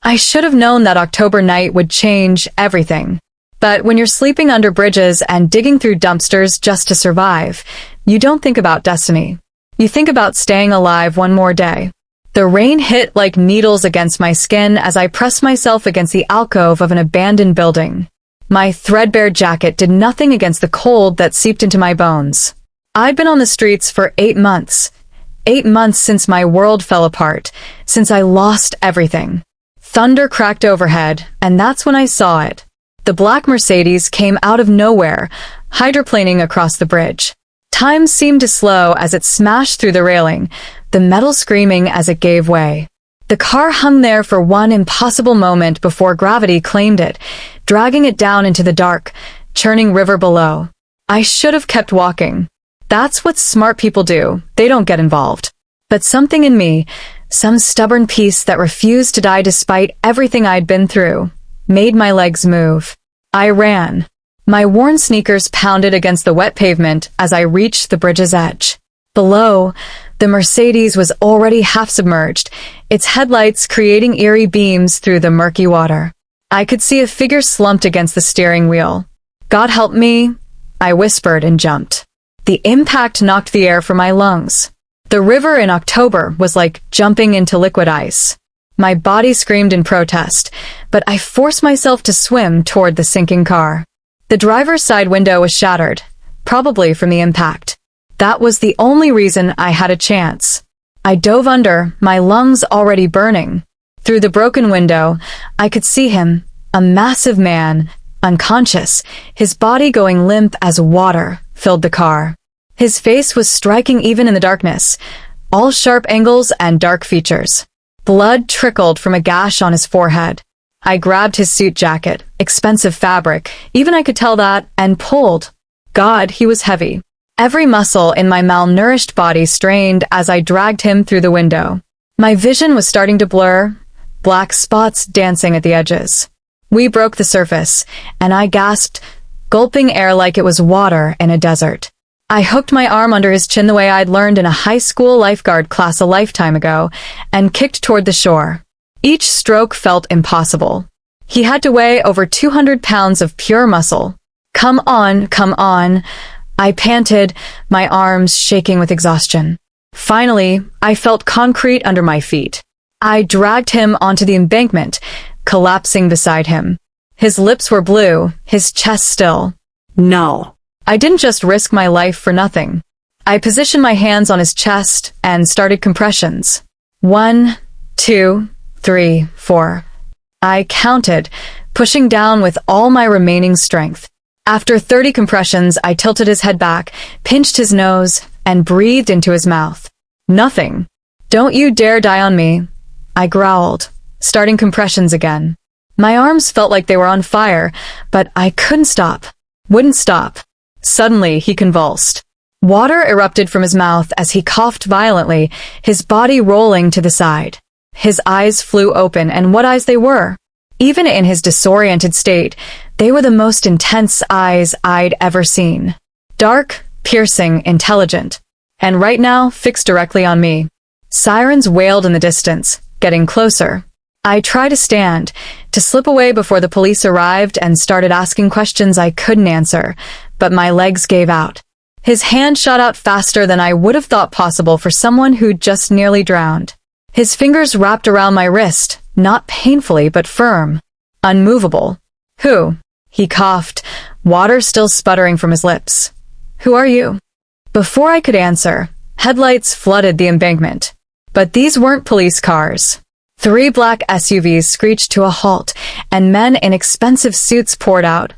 I should have known that October night would change everything. But when you're sleeping under bridges and digging through dumpsters just to survive, you don't think about destiny. You think about staying alive one more day. The rain hit like needles against my skin as I pressed myself against the alcove of an abandoned building. My threadbare jacket did nothing against the cold that seeped into my bones. I'd been on the streets for 8 months. 8 months since my world fell apart, since I lost everything. Thunder cracked overhead, and that's when I saw it. The black Mercedes came out of nowhere, hydroplaning across the bridge. Time seemed to slow as it smashed through the railing, the metal screaming as it gave way. The car hung there for one impossible moment before gravity claimed it, dragging it down into the dark, churning river below. I should have kept walking. That's what smart people do. They don't get involved. But something in me, some stubborn piece that refused to die despite everything I'd been through, made my legs move. I ran. My worn sneakers pounded against the wet pavement as I reached the bridge's edge. Below, the Mercedes was already half submerged, its headlights creating eerie beams through the murky water. I could see a figure slumped against the steering wheel. "God help me," I whispered and jumped. The impact knocked the air from my lungs. The river in October was like jumping into liquid ice. My body screamed in protest, but I forced myself to swim toward the sinking car. The driver's side window was shattered, probably from the impact. That was the only reason I had a chance. I dove under, my lungs already burning. Through the broken window, I could see him, a massive man, unconscious, his body going limp as water filled the car. His face was striking even in the darkness, all sharp angles and dark features. Blood trickled from a gash on his forehead. I grabbed his suit jacket, expensive fabric, even I could tell that, and pulled. God, he was heavy. Every muscle in my malnourished body strained as I dragged him through the window. My vision was starting to blur, black spots dancing at the edges. We broke the surface, and I gasped, gulping air like it was water in a desert. I hooked my arm under his chin the way I'd learned in a high school lifeguard class a lifetime ago, and kicked toward the shore. Each stroke felt impossible. He had to weigh over 200 pounds of pure muscle. Come on, come on, I panted, my arms shaking with exhaustion. Finally, I felt concrete under my feet. I dragged him onto the embankment, collapsing beside him. His lips were blue, his chest still. No. I didn't just risk my life for nothing. I positioned my hands on his chest and started compressions. 1, 2, 3, 4. I counted, pushing down with all my remaining strength. After 30 compressions, I tilted his head back, pinched his nose, and breathed into his mouth. Nothing. Don't you dare die on me, I growled, starting compressions again. My arms felt like they were on fire, but I couldn't stop. Wouldn't stop. Suddenly, he convulsed. Water erupted from his mouth as he coughed violently, his body rolling to the side. His eyes flew open, and what eyes they were! Even in his disoriented state, they were the most intense eyes I'd ever seen. Dark, piercing, intelligent. And right now, fixed directly on me. Sirens wailed in the distance, getting closer. I tried to stand, to slip away before the police arrived and started asking questions I couldn't answer, but my legs gave out. His hand shot out faster than I would have thought possible for someone who'd just nearly drowned. His fingers wrapped around my wrist, not painfully but firm. Unmovable. Who? He coughed, water still sputtering from his lips. Who are you? Before I could answer, headlights flooded the embankment. But these weren't police cars. 3 black SUVs screeched to a halt, and men in expensive suits poured out,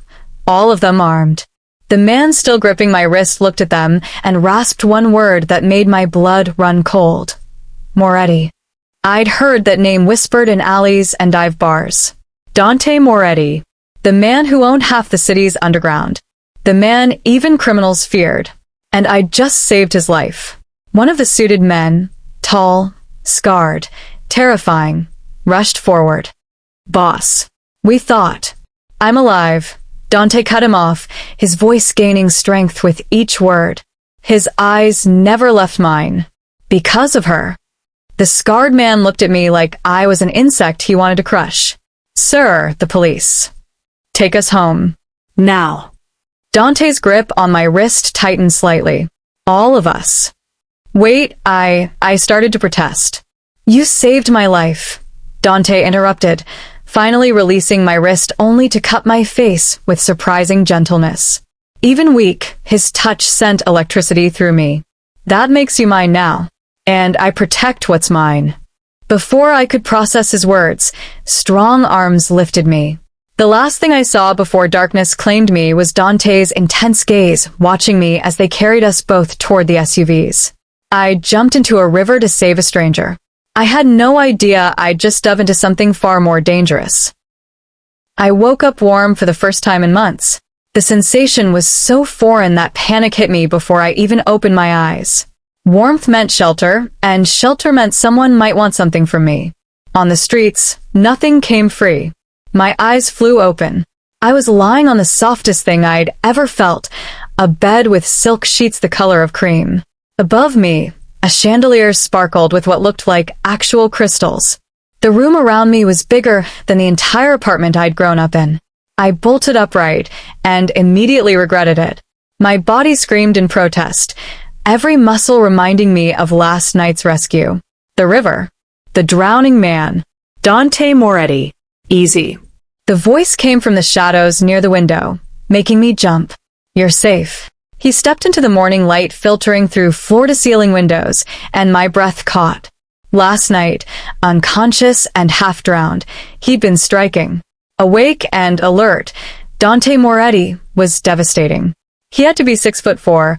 all of them armed. The man still gripping my wrist looked at them and rasped one word that made my blood run cold. Moretti. I'd heard that name whispered in alleys and dive bars. Dante Moretti. The man who owned half the city's underground. The man even criminals feared. And I'd just saved his life. One of the suited men, tall, scarred, terrifying, rushed forward. Boss. We thought. I'm alive. Dante cut him off, his voice gaining strength with each word. His eyes never left mine. Because of her. The scarred man looked at me like I was an insect he wanted to crush. "Sir, the police. Take us home. Now." Dante's grip on my wrist tightened slightly. "All of us." "Wait," I started to protest. "You saved my life," Dante interrupted, finally releasing my wrist only to cut my face with surprising gentleness. Even weak, his touch sent electricity through me. "That makes you mine now. And I protect what's mine." Before I could process his words, strong arms lifted me. The last thing I saw before darkness claimed me was Dante's intense gaze watching me as they carried us both toward the SUVs. I jumped into a river to save a stranger. I had no idea I'd just dove into something far more dangerous. I woke up warm for the first time in months. The sensation was so foreign that panic hit me before I even opened my eyes. Warmth meant shelter, and shelter meant someone might want something from me. On the streets, nothing came free. My eyes flew open. I was lying on the softest thing I'd ever felt, a bed with silk sheets the color of cream. Above me, a chandelier sparkled with what looked like actual crystals. The room around me was bigger than the entire apartment I'd grown up in. I bolted upright and immediately regretted it. My body screamed in protest, every muscle reminding me of last night's rescue. The river. The drowning man. Dante Moretti. Easy. The voice came from the shadows near the window, making me jump. "You're safe." He stepped into the morning light filtering through floor-to-ceiling windows, and my breath caught. Last night, unconscious and half-drowned, he'd been striking. Awake and alert, Dante Moretti was devastating. He had to be 6'4",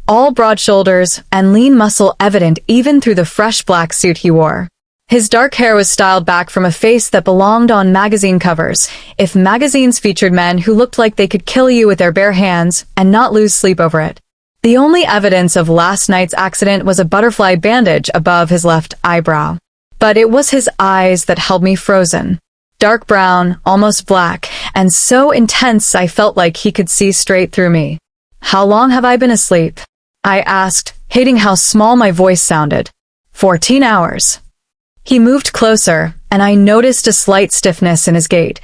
all broad shoulders and lean muscle evident even through the fresh black suit he wore. His dark hair was styled back from a face that belonged on magazine covers, if magazines featured men who looked like they could kill you with their bare hands and not lose sleep over it. The only evidence of last night's accident was a butterfly bandage above his left eyebrow. But it was his eyes that held me frozen. Dark brown, almost black, and so intense I felt like he could see straight through me. "How long have I been asleep?" I asked, hating how small my voice sounded. 14 hours. He moved closer, and I noticed a slight stiffness in his gait,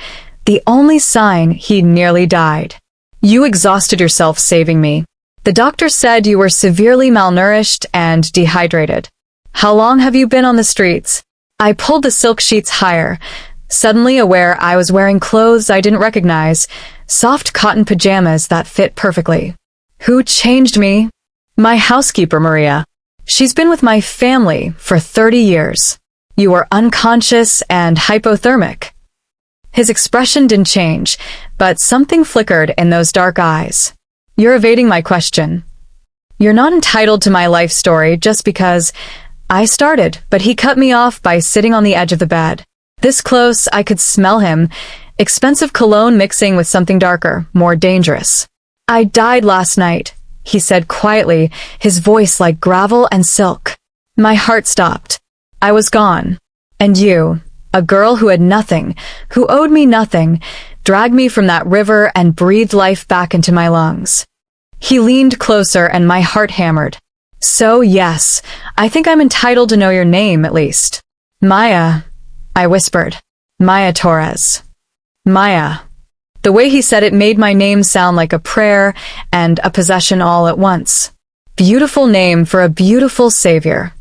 the only sign he'd nearly died. "You exhausted yourself saving me. The doctor said you were severely malnourished and dehydrated. How long have you been on the streets?" I pulled the silk sheets higher, suddenly aware I was wearing clothes I didn't recognize, soft cotton pajamas that fit perfectly. "Who changed me?" "My housekeeper, Maria. She's been with my family for 30 years. You were unconscious and hypothermic." His expression didn't change, but something flickered in those dark eyes. "You're evading my question. You're not entitled to my life story just because..." I started, but he cut me off by sitting on the edge of the bed. This close, I could smell him, expensive cologne mixing with something darker, more dangerous. "I died last night," he said quietly, his voice like gravel and silk. My heart stopped. I was gone. And you, a girl who had nothing, who owed me nothing, dragged me from that river and breathed life back into my lungs. He leaned closer and my heart hammered. "So yes, I think I'm entitled to know your name at least." "Maya," I whispered. "Maya Torres." "Maya." The way he said it made my name sound like a prayer and a possession all at once. Beautiful name for a beautiful savior.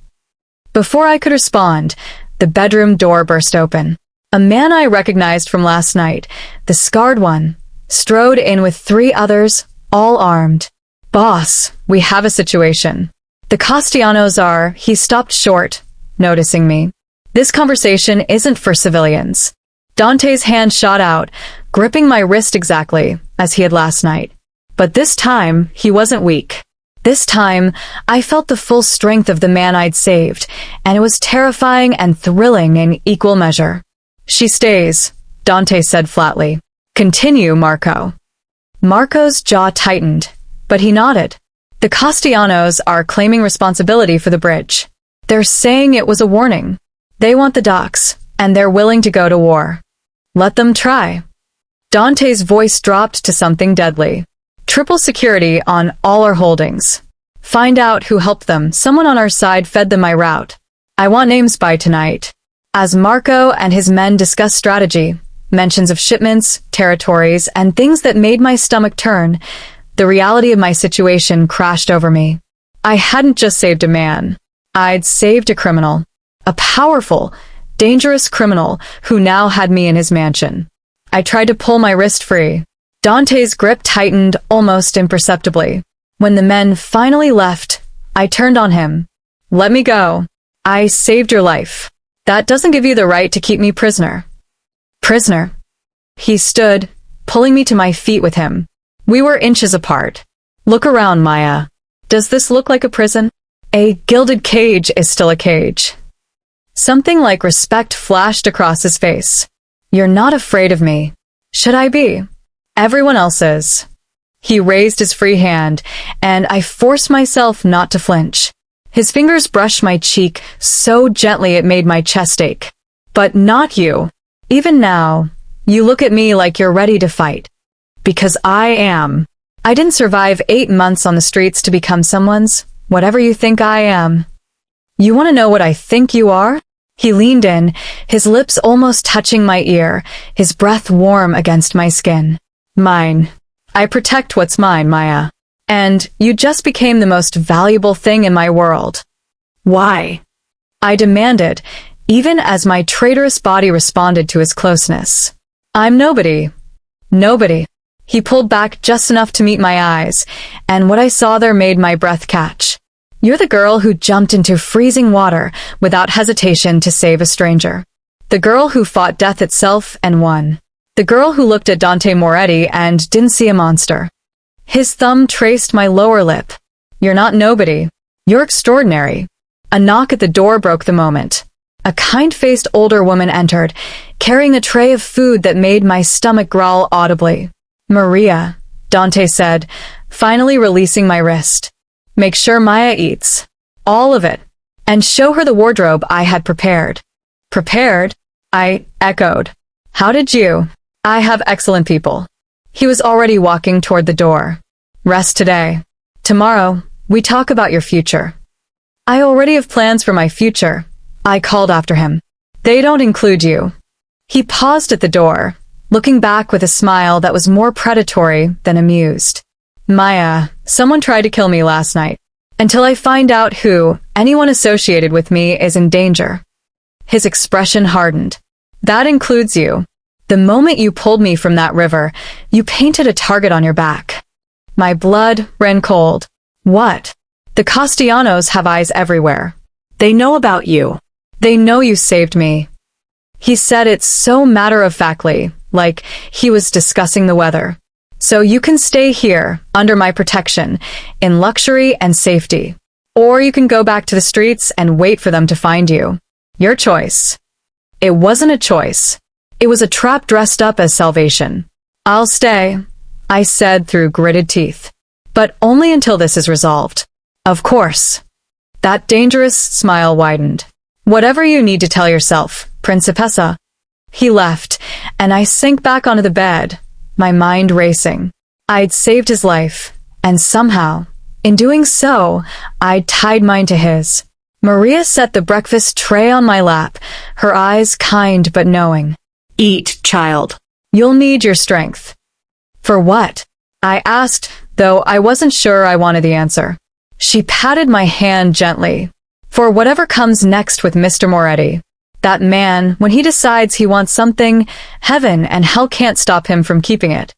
Before I could respond, the bedroom door burst open. A man I recognized from last night, the scarred one, strode in with 3 others, all armed. "Boss, we have a situation." "The Castellanos are..." He stopped short, noticing me. "This conversation isn't for civilians." Dante's hand shot out, gripping my wrist exactly as he had last night. But this time, he wasn't weak. This time, I felt the full strength of the man I'd saved, and it was terrifying and thrilling in equal measure. "She stays," Dante said flatly. "Continue, Marco." Marco's jaw tightened, but he nodded. "The Castellanos are claiming responsibility for the bridge. They're saying it was a warning. They want the docks, and they're willing to go to war. Let them try." Dante's voice dropped to something deadly. "Triple security on all our holdings. Find out who helped them. Someone on our side fed them my route." I want names by tonight. As Marco and his men discussed strategy, mentions of shipments, territories, and things that made my stomach turn, the reality of my situation crashed over me. I hadn't just saved a man. I'd saved a criminal. A powerful, dangerous criminal who now had me in his mansion. I tried to pull my wrist free. Dante's grip tightened almost imperceptibly. When the men finally left, I turned on him. Let me go. I saved your life. That doesn't give you the right to keep me prisoner. Prisoner? He stood, pulling me to my feet with him. We were inches apart. Look around, Maya. Does this look like a prison? A gilded cage is still a cage. Something like respect flashed across his face. You're not afraid of me. Should I be? Everyone else is. He raised his free hand, and I forced myself not to flinch. His fingers brushed my cheek so gently it made my chest ache. But not you. Even now, you look at me like you're ready to fight. Because I am. I didn't survive 8 months on the streets to become someone's, whatever you think I am. You want to know what I think you are? He leaned in, his lips almost touching my ear, his breath warm against my skin. Mine. I protect what's mine, Maya. And you just became the most valuable thing in my world. Why? I demanded, even as my traitorous body responded to his closeness. I'm nobody. Nobody. He pulled back just enough to meet my eyes, and what I saw there made my breath catch. You're the girl who jumped into freezing water without hesitation to save a stranger. The girl who fought death itself and won. The girl who looked at Dante Moretti and didn't see a monster. His thumb traced my lower lip. You're not nobody. You're extraordinary. A knock at the door broke the moment. A kind-faced older woman entered, carrying a tray of food that made my stomach growl audibly. Maria, Dante said, finally releasing my wrist. Make sure Maya eats. All of it. And show her the wardrobe I had prepared. Prepared? I echoed. How did you? I have excellent people. He was already walking toward the door. Rest today. Tomorrow, we talk about your future. I already have plans for my future. I called after him. They don't include you. He paused at the door, looking back with a smile that was more predatory than amused. Maya, someone tried to kill me last night. Until I find out who, anyone associated with me, is in danger. His expression hardened. That includes you. The moment you pulled me from that river, you painted a target on your back. My blood ran cold. What? The Castellanos have eyes everywhere. They know about you. They know you saved me. He said it so matter-of-factly, like he was discussing the weather. So you can stay here, under my protection, in luxury and safety. Or you can go back to the streets and wait for them to find you. Your choice. It wasn't a choice. It was a trap dressed up as salvation. I'll stay, I said through gritted teeth. But only until this is resolved. Of course. That dangerous smile widened. Whatever you need to tell yourself, Principessa. He left, and I sank back onto the bed, my mind racing. I'd saved his life, and somehow, in doing so, I'd tied mine to his. Maria set the breakfast tray on my lap, her eyes kind but knowing. Eat, child. You'll need your strength. For what? I asked, though I wasn't sure I wanted the answer. She patted my hand gently. For whatever comes next with Mr. Moretti. That man, when he decides he wants something, heaven and hell can't stop him from keeping it.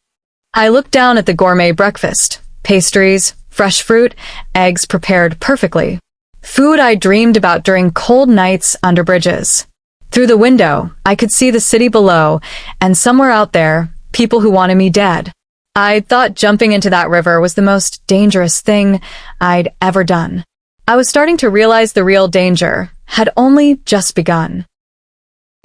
I looked down at the gourmet breakfast. Pastries, fresh fruit, eggs prepared perfectly. Food I dreamed about during cold nights under bridges. Through the window, I could see the city below, and somewhere out there, people who wanted me dead. I thought jumping into that river was the most dangerous thing I'd ever done. I was starting to realize the real danger had only just begun.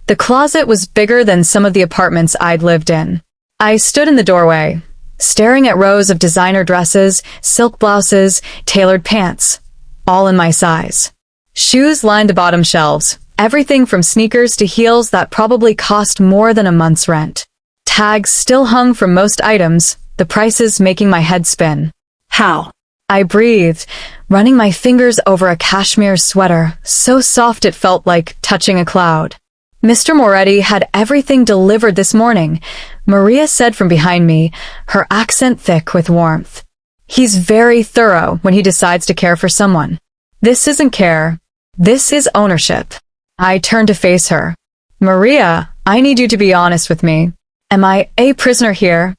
The closet was bigger than some of the apartments I'd lived in. I stood in the doorway, staring at rows of designer dresses, silk blouses, tailored pants, all in my size. Shoes lined the bottom shelves, everything from sneakers to heels that probably cost more than a month's rent. Tags still hung from most items, the prices making my head spin. How? I breathed, running my fingers over a cashmere sweater, so soft it felt like touching a cloud. Mr. Moretti had everything delivered this morning, Maria said from behind me, her accent thick with warmth. He's very thorough when he decides to care for someone. This isn't care. This is ownership. I turned to face her. Maria, I need you to be honest with me. Am I a prisoner here?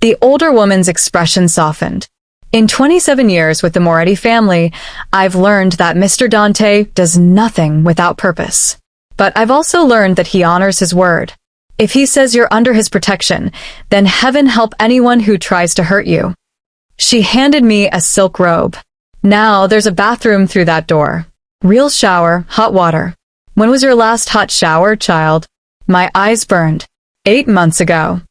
The older woman's expression softened. In 27 years with the Moretti family, I've learned that Mr. Dante does nothing without purpose. But I've also learned that he honors his word. If he says you're under his protection, then heaven help anyone who tries to hurt you. She handed me a silk robe. Now there's a bathroom through that door. Real shower, hot water. When was your last hot shower, child? My eyes burned. 8 months ago.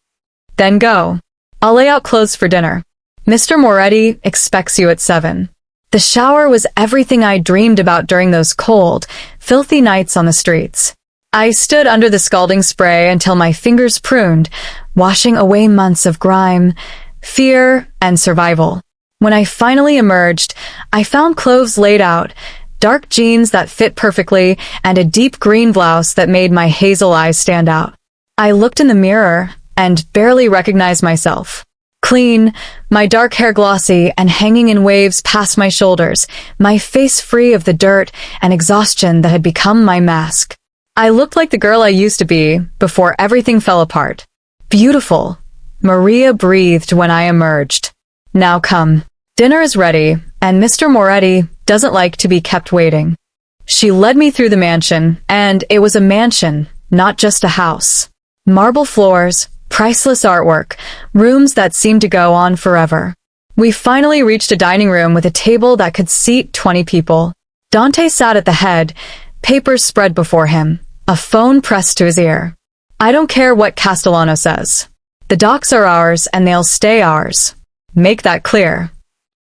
Then go. I'll lay out clothes for dinner. Mr. Moretti expects you at 7. The shower was everything I dreamed about during those cold, filthy nights on the streets. I stood under the scalding spray until my fingers pruned, washing away months of grime, fear, and survival. When I finally emerged, I found clothes laid out, dark jeans that fit perfectly, and a deep green blouse that made my hazel eyes stand out. I looked in the mirror and barely recognized myself. Clean, my dark hair glossy and hanging in waves past my shoulders, my face free of the dirt and exhaustion that had become my mask. I looked like the girl I used to be before everything fell apart. Beautiful. Maria breathed when I emerged. Now come. Dinner is ready, and Mr. Moretti doesn't like to be kept waiting. She led me through the mansion, and it was a mansion, not just a house. Marble floors, priceless artwork, rooms that seemed to go on forever. We finally reached a dining room with a table that could seat 20 people. Dante sat at the head, papers spread before him, a phone pressed to his ear. I don't care what Castellano says. The docks are ours and they'll stay ours. Make that clear.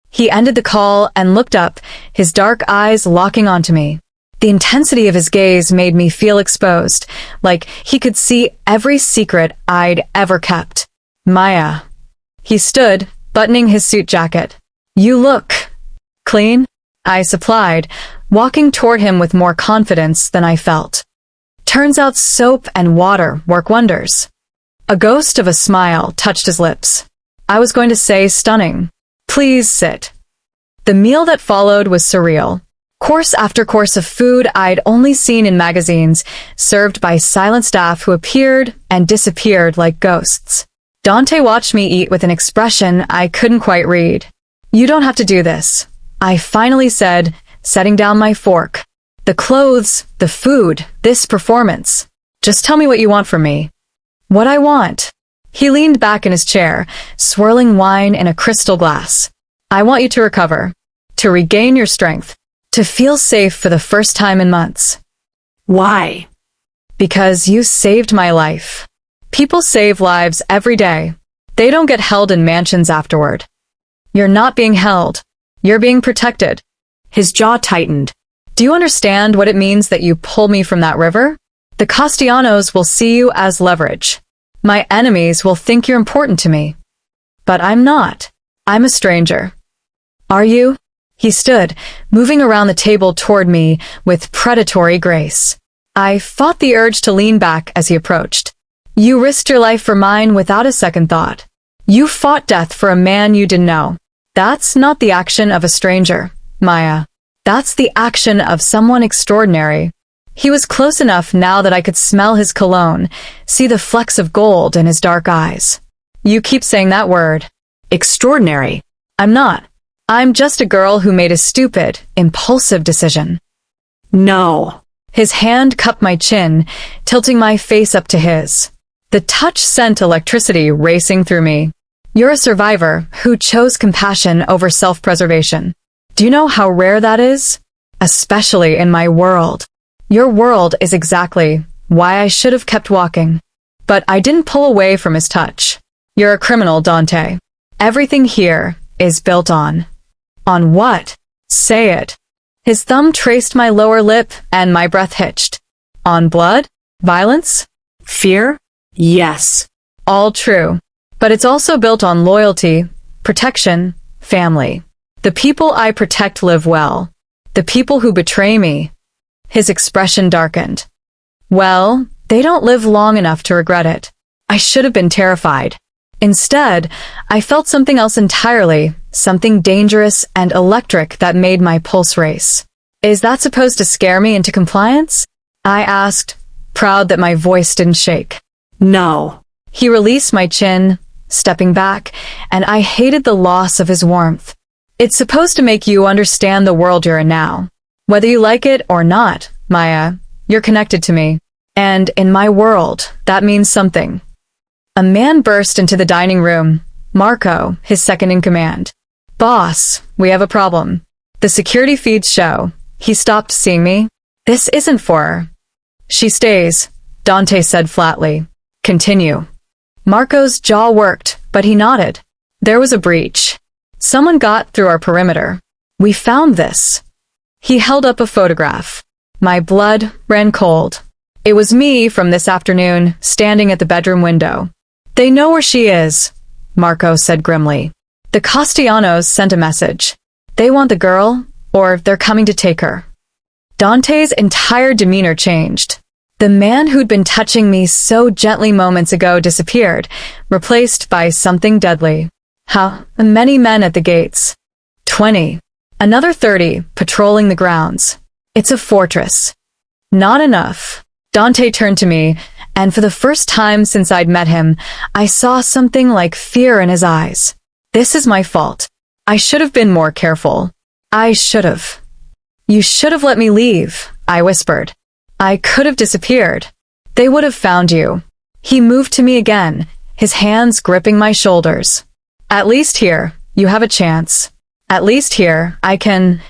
He ended the call and looked up, his dark eyes locking onto me. The intensity of his gaze made me feel exposed, like he could see every secret I'd ever kept. Maya. He stood, buttoning his suit jacket. You look clean, I supplied, walking toward him with more confidence than I felt. Turns out soap and water work wonders. A ghost of a smile touched his lips. I was going to say stunning. Please sit. The meal that followed was surreal. Course after course of food I'd only seen in magazines, served by silent staff who appeared and disappeared like ghosts. Dante watched me eat with an expression I couldn't quite read. You don't have to do this, I finally said, setting down my fork. The clothes, the food, this performance. Just tell me what you want from me. What I want. He leaned back in his chair, swirling wine in a crystal glass. I want you to recover, to regain your strength, to feel safe for the first time in months. Why? Because you saved my life. People save lives every day. They don't get held in mansions afterward. You're not being held. You're being protected. His jaw tightened. Do you understand what it means that you pull me from that river? The Castellanos will see you as leverage. My enemies will think you're important to me. But I'm not. I'm a stranger. Are you? He stood, moving around the table toward me with predatory grace. I fought the urge to lean back as he approached. You risked your life for mine without a second thought. You fought death for a man you didn't know. That's not the action of a stranger, Maya. That's the action of someone extraordinary. He was close enough now that I could smell his cologne, see the flecks of gold in his dark eyes. You keep saying that word. Extraordinary. I'm not. I'm just a girl who made a stupid, impulsive decision. No. His hand cupped my chin, tilting my face up to his. The touch sent electricity racing through me. You're a survivor who chose compassion over self-preservation. Do you know how rare that is? Especially in my world. Your world is exactly why I should have kept walking. But I didn't pull away from his touch. You're a criminal, Dante. Everything here is built on. On what? Say it. His thumb traced my lower lip and my breath hitched. On blood? Violence? Fear? Yes. All true. But it's also built on loyalty, protection, family. The people I protect live well. The people who betray me. His expression darkened. Well, they don't live long enough to regret it. I should have been terrified. Instead, I felt something else entirely, something dangerous and electric that made my pulse race. Is that supposed to scare me into compliance? I asked, proud that my voice didn't shake. No. He released my chin, stepping back, and I hated the loss of his warmth. It's supposed to make you understand the world you're in now. Whether you like it or not, Maya, you're connected to me. And in my world, that means something. A man burst into the dining room, Marco, his second in command. Boss, we have a problem. The security feeds show. He stopped seeing me. This isn't for her. She stays, Dante said flatly. Continue. Marco's jaw worked, but he nodded. There was a breach. Someone got through our perimeter. We found this. He held up a photograph. My blood ran cold. It was me from this afternoon, standing at the bedroom window. They know where she is, Marco said grimly. The Castellanos sent a message. They want the girl, or they're coming to take her. Dante's entire demeanor changed. The man who'd been touching me so gently moments ago disappeared, replaced by something deadly. How many men at the gates? 20. Another 30, patrolling the grounds. It's a fortress. Not enough. Dante turned to me, and for the first time since I'd met him, I saw something like fear in his eyes. This is my fault. I should have been more careful. I should have. You should have let me leave, I whispered. I could have disappeared. They would have found you. He moved to me again, his hands gripping my shoulders. At least here, you have a chance. At least here, I can...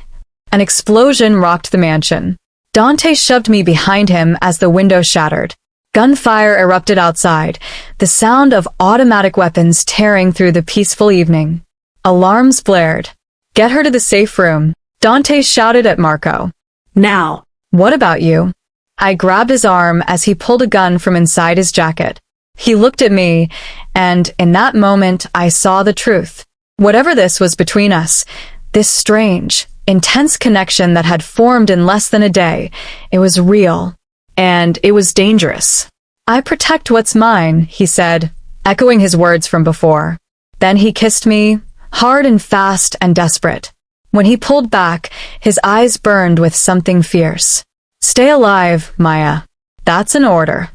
An explosion rocked the mansion. Dante shoved me behind him as the window shattered. Gunfire erupted outside, the sound of automatic weapons tearing through the peaceful evening. Alarms blared. Get her to the safe room, Dante shouted at Marco. Now. What about you? I grabbed his arm as he pulled a gun from inside his jacket. He looked at me, and in that moment I saw the truth. Whatever this was between us, this strange, intense connection that had formed in less than a day, it was real. And it was dangerous. I protect what's mine, he said, echoing his words from before. Then he kissed me, hard and fast and desperate. When he pulled back, his eyes burned with something fierce. Stay alive, Maya. That's an order.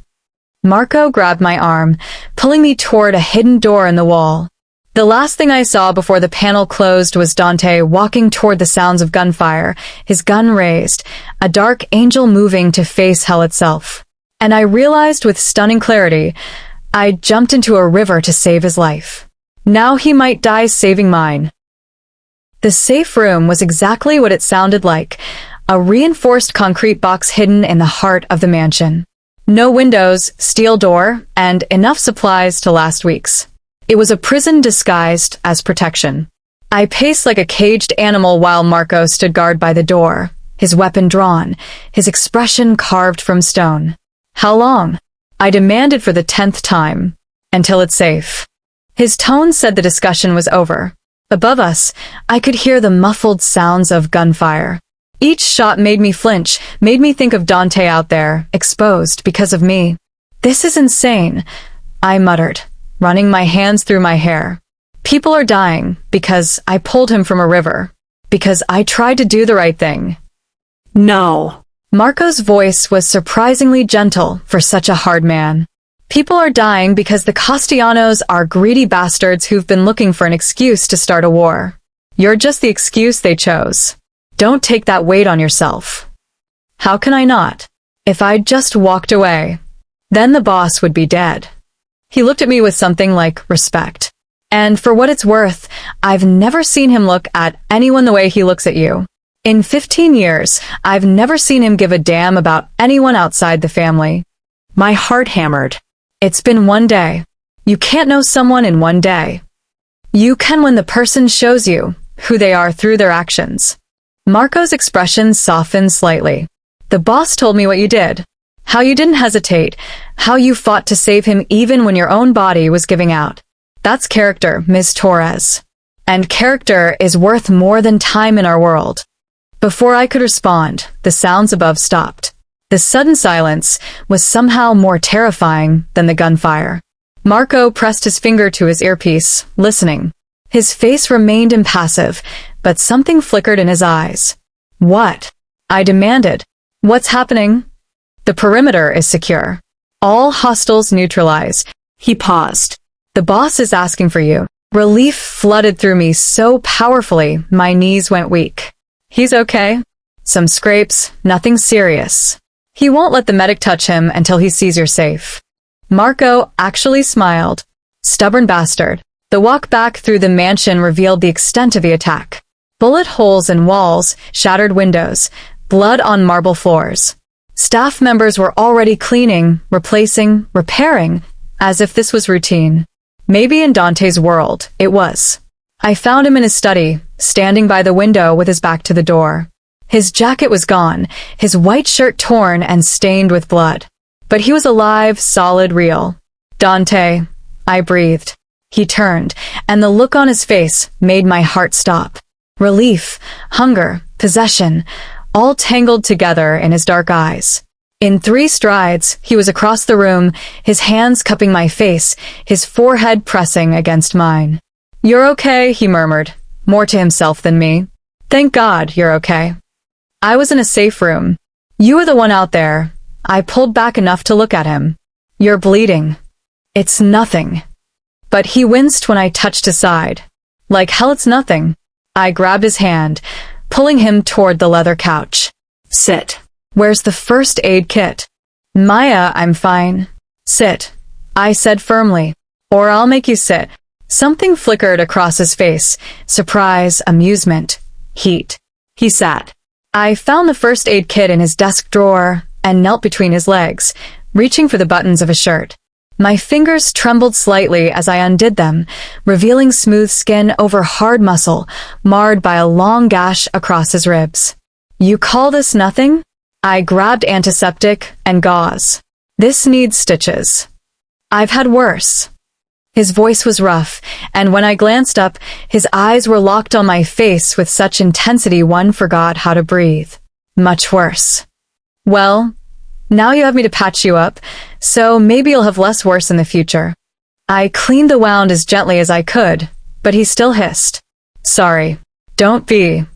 Marco grabbed my arm, pulling me toward a hidden door in the wall. The last thing I saw before the panel closed was Dante walking toward the sounds of gunfire, his gun raised, a dark angel moving to face hell itself. And I realized with stunning clarity, I'd jumped into a river to save his life. Now he might die saving mine. The safe room was exactly what it sounded like, a reinforced concrete box hidden in the heart of the mansion. No windows, steel door, and enough supplies to last weeks. It was a prison disguised as protection. I paced like a caged animal while Marco stood guard by the door, his weapon drawn, his expression carved from stone. How long? I demanded for the 10th time. Until it's safe. His tone said the discussion was over. Above us, I could hear the muffled sounds of gunfire. Each shot made me flinch, made me think of Dante out there, exposed because of me. This is insane, I muttered, running my hands through my hair. People are dying because I pulled him from a river. Because I tried to do the right thing. No. Marco's voice was surprisingly gentle for such a hard man. People are dying because the Castellanos are greedy bastards who've been looking for an excuse to start a war. You're just the excuse they chose. Don't take that weight on yourself. How can I not? If I'd just walked away, then the boss would be dead. He looked at me with something like respect. And for what it's worth, I've never seen him look at anyone the way he looks at you. In 15 years, I've never seen him give a damn about anyone outside the family. My heart hammered. It's been one day. You can't know someone in one day. You can when the person shows you who they are through their actions. Marco's expression softened slightly. The boss told me what you did. How you didn't hesitate. How you fought to save him even when your own body was giving out. That's character, Ms. Torres. And character is worth more than time in our world. Before I could respond, the sounds above stopped. The sudden silence was somehow more terrifying than the gunfire. Marco pressed his finger to his earpiece, listening. His face remained impassive, but something flickered in his eyes. What? I demanded. What's happening? The perimeter is secure. All hostiles neutralized. He paused. The boss is asking for you. Relief flooded through me so powerfully, my knees went weak. He's okay. Some scrapes, nothing serious. He won't let the medic touch him until he sees you're safe. Marco actually smiled. Stubborn bastard. The walk back through the mansion revealed the extent of the attack. Bullet holes in walls, shattered windows, blood on marble floors. Staff members were already cleaning, replacing, repairing, as if this was routine. Maybe in Dante's world, it was. I found him in his study, standing by the window with his back to the door. His jacket was gone, his white shirt torn and stained with blood. But he was alive, solid, real. Dante, I breathed. He turned, and the look on his face made my heart stop. Relief, hunger, possession, all tangled together in his dark eyes. In 3 strides, he was across the room, his hands cupping my face, his forehead pressing against mine. You're okay, he murmured, more to himself than me. Thank God you're okay. I was in a safe room. You were the one out there. I pulled back enough to look at him. You're bleeding. It's nothing. But he winced when I touched his side. Like hell it's nothing. I grabbed his hand, pulling him toward the leather couch. Sit. Where's the first aid kit? Maya, I'm fine. Sit, I said firmly. Or I'll make you sit. Something flickered across his face. Surprise, amusement, heat. He sat. I found the first aid kit in his desk drawer and knelt between his legs, reaching for the buttons of his shirt. My fingers trembled slightly as I undid them, revealing smooth skin over hard muscle, marred by a long gash across his ribs. You call this nothing? I grabbed antiseptic and gauze. This needs stitches. I've had worse. His voice was rough, and when I glanced up, his eyes were locked on my face with such intensity one forgot how to breathe. Much worse. Well, now you have me to patch you up, so maybe you'll have less worse in the future. I cleaned the wound as gently as I could, but he still hissed. Sorry. Don't be.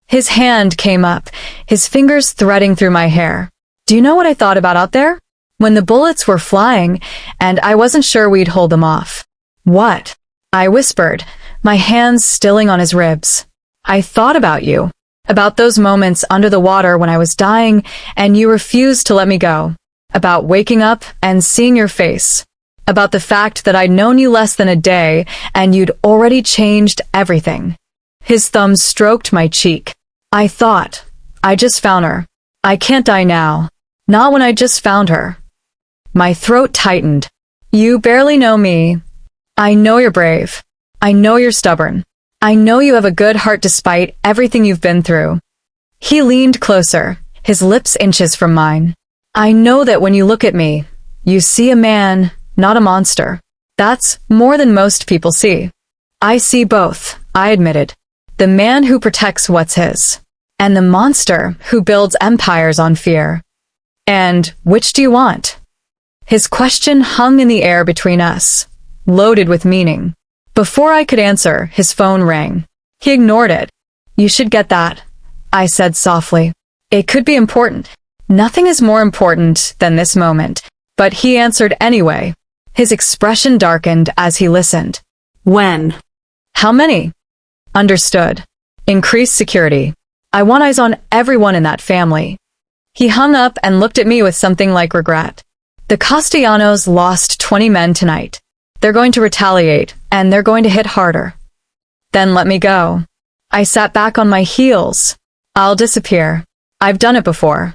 His hand came up, his fingers threading through my hair. Do you know what I thought about out there? When the bullets were flying, and I wasn't sure we'd hold them off. What? I whispered, my hands stilling on his ribs. I thought about you. About those moments under the water when I was dying and you refused to let me go. About waking up and seeing your face. About the fact that I'd known you less than a day and you'd already changed everything. His thumb stroked my cheek. I thought, I just found her. I can't die now. Not when I just found her. My throat tightened. You barely know me. I know you're brave. I know you're stubborn. I know you have a good heart despite everything you've been through. He leaned closer, his lips inches from mine. I know that when you look at me, you see a man, not a monster. That's more than most people see. I see both, I admitted. The man who protects what's his. And the monster who builds empires on fear. And which do you want? His question hung in the air between us, loaded with meaning. Before I could answer, his phone rang. He ignored it. You should get that, I said softly. It could be important. Nothing is more important than this moment. But he answered anyway. His expression darkened as he listened. When? How many? Understood. Increase security. I want eyes on everyone in that family. He hung up and looked at me with something like regret. The Castellanos lost 20 men tonight. They're going to retaliate, and they're going to hit harder. Then let me go. I sat back on my heels. I'll disappear. I've done it before.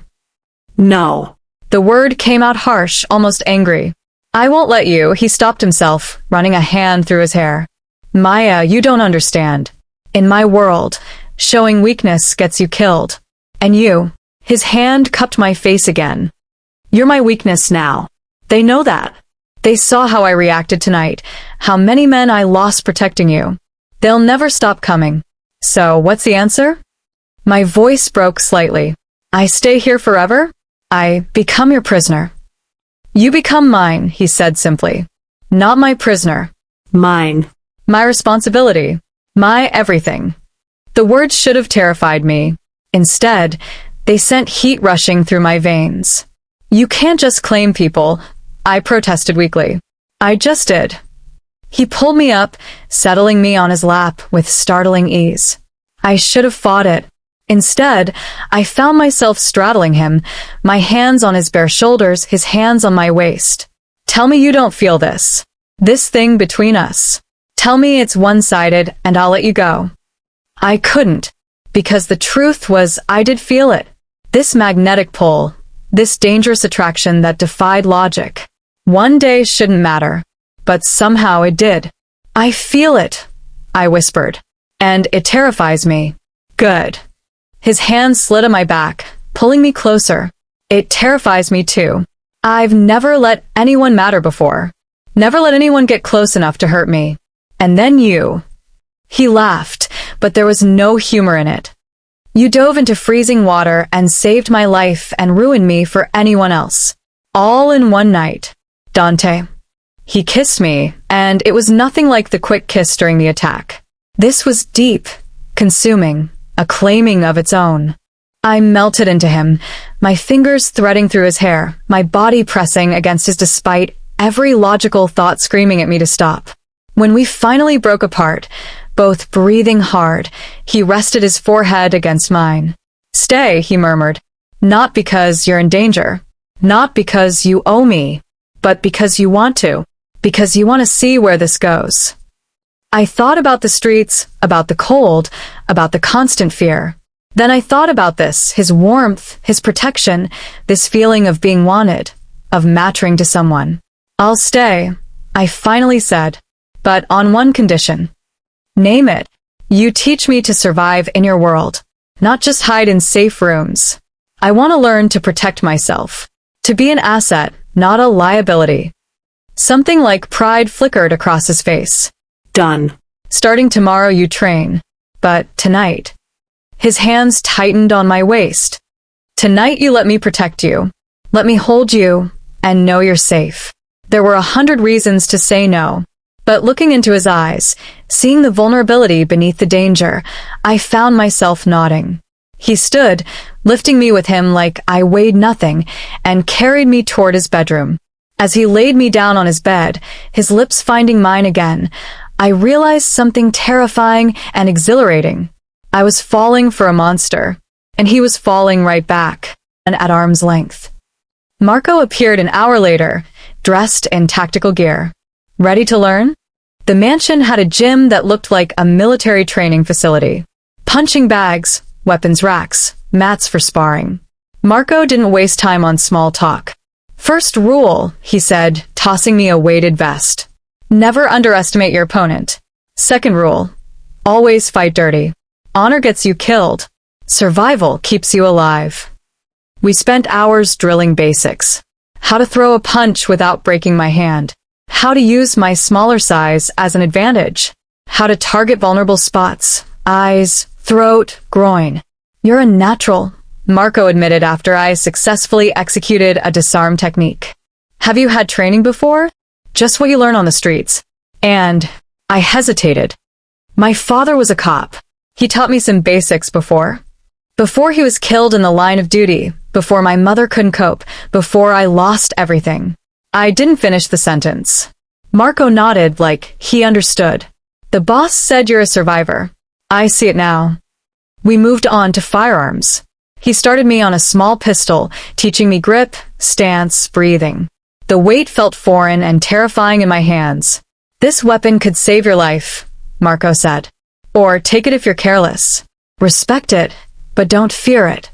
No. The word came out harsh, almost angry. I won't let you. He stopped himself, running a hand through his hair. Maya, you don't understand. In my world, showing weakness gets you killed. And you. His hand cupped my face again. You're my weakness now. They know that. They saw how I reacted tonight, how many men I lost protecting you. They'll never stop coming. So, what's the answer? My voice broke slightly. I stay here forever? I become your prisoner. You become mine, he said simply. Not my prisoner. Mine. My responsibility. My everything. The words should have terrified me. Instead, they sent heat rushing through my veins. You can't just claim people, I protested weakly. I just did. He pulled me up, settling me on his lap with startling ease. I should have fought it. Instead, I found myself straddling him, my hands on his bare shoulders, his hands on my waist. Tell me you don't feel this. This thing between us. Tell me it's one-sided and I'll let you go. I couldn't, because the truth was I did feel it. This magnetic pull, this dangerous attraction that defied logic. One day shouldn't matter, but somehow it did. I feel it, I whispered, and it terrifies me. Good. His hand slid on my back, pulling me closer. It terrifies me too. I've never let anyone matter before. Never let anyone get close enough to hurt me. And then you. He laughed, but there was no humor in it. You dove into freezing water and saved my life and ruined me for anyone else. All in one night. Dante. He kissed me, and it was nothing like the quick kiss during the attack. This was deep, consuming, a claiming of its own. I melted into him, my fingers threading through his hair, my body pressing against his despite every logical thought screaming at me to stop. When we finally broke apart, both breathing hard, he rested his forehead against mine. Stay, he murmured. Not because you're in danger. Not because you owe me. But because you want to. Because you want to see where this goes. I thought about the streets, about the cold, about the constant fear. Then I thought about this, his warmth, his protection, this feeling of being wanted, of mattering to someone. I'll stay, I finally said, but on one condition. Name it. You teach me to survive in your world, not just hide in safe rooms. I want to learn to protect myself, to be an asset, not a liability. Something like pride flickered across his face. Done. Starting tomorrow you train, but tonight. His hands tightened on my waist. Tonight you let me protect you. Let me hold you and know you're safe. There were 100 reasons to say no. But looking into his eyes, seeing the vulnerability beneath the danger, I found myself nodding. He stood, lifting me with him like I weighed nothing, and carried me toward his bedroom. As he laid me down on his bed, his lips finding mine again, I realized something terrifying and exhilarating. I was falling for a monster, and he was falling right back, and at arm's length. Marco appeared an hour later, dressed in tactical gear. Ready to learn? The mansion had a gym that looked like a military training facility. Punching bags, weapons racks, mats for sparring. Marco didn't waste time on small talk. First rule, he said, tossing me a weighted vest. Never underestimate your opponent. Second rule, always fight dirty. Honor gets you killed. Survival keeps you alive. We spent hours drilling basics. How to throw a punch without breaking my hand. How to use my smaller size as an advantage. How to target vulnerable spots. Eyes, throat, groin. You're a natural, Marco admitted after I successfully executed a disarm technique. Have you had training before? Just what you learn on the streets. And I hesitated. My father was a cop. He taught me some basics before. Before he was killed in the line of duty, before my mother couldn't cope, before I lost everything. I didn't finish the sentence. Marco nodded like he understood. The boss said you're a survivor. I see it now. We moved on to firearms. He started me on a small pistol, teaching me grip, stance, breathing. The weight felt foreign and terrifying in my hands. This weapon could save your life, Marco said. Or take it if you're careless. Respect it, but don't fear it.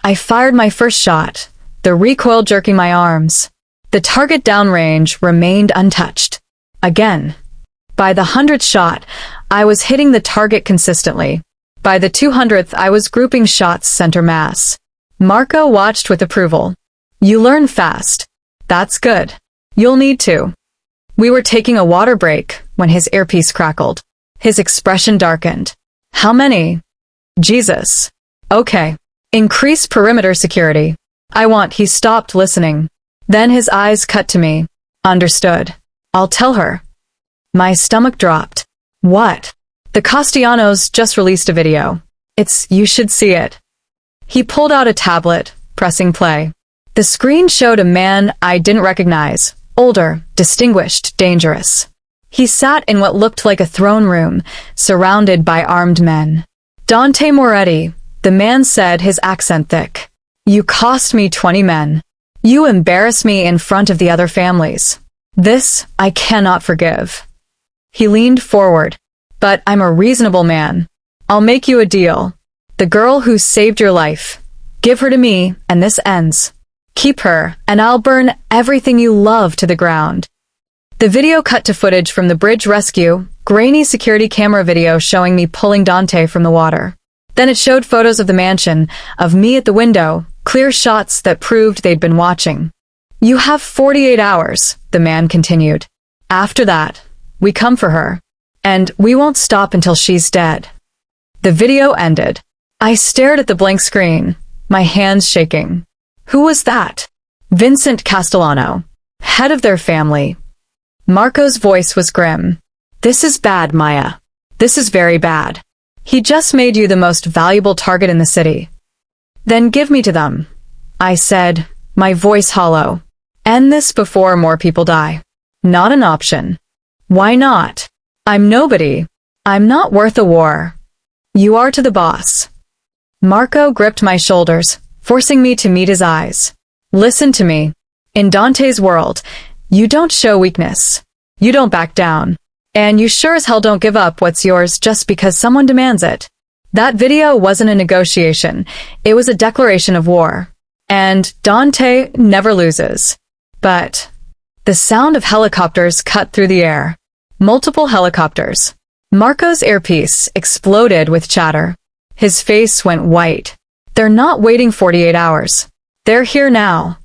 I fired my first shot, the recoil jerking my arms. The target downrange remained untouched. Again. By the 100th shot, I was hitting the target consistently. By the 200th, I was grouping shots center mass. Marco watched with approval. You learn fast. That's good. You'll need to. We were taking a water break when his earpiece crackled. His expression darkened. How many? Jesus. Okay. Increase perimeter security. He stopped listening. Then his eyes cut to me. Understood. I'll tell her. My stomach dropped. What? The Castellanos just released a video. You should see it. He pulled out a tablet, pressing play. The screen showed a man I didn't recognize. Older, distinguished, dangerous. He sat in what looked like a throne room, surrounded by armed men. Dante Moretti, the man said, his accent thick. You cost me 20 men. You embarrass me in front of the other families. This I cannot forgive. He leaned forward. But I'm a reasonable man. I'll make you a deal. The girl who saved your life. Give her to me, and this ends. Keep her, and I'll burn everything you love to the ground. The video cut to footage from the bridge rescue, grainy security camera video showing me pulling Dante from the water. Then it showed photos of the mansion, of me at the window, clear shots that proved they'd been watching. You have 48 hours, the man continued. After that, we come for her. And we won't stop until she's dead. The video ended. I stared at the blank screen, my hands shaking. Who was that? Vincent Castellano, head of their family. Marco's voice was grim. This is bad, Maya. This is very bad. He just made you the most valuable target in the city. Then give me to them, I said, my voice hollow. End this before more people die. Not an option. Why not? I'm nobody. I'm not worth a war. You are to the boss. Marco gripped my shoulders, forcing me to meet his eyes. Listen to me. In Dante's world, you don't show weakness. You don't back down. And you sure as hell don't give up what's yours just because someone demands it. That video wasn't a negotiation. It was a declaration of war. And Dante never loses. But the sound of helicopters cut through the air. Multiple helicopters. Marco's earpiece exploded with chatter. His face went white. They're not waiting 48 hours. They're here now.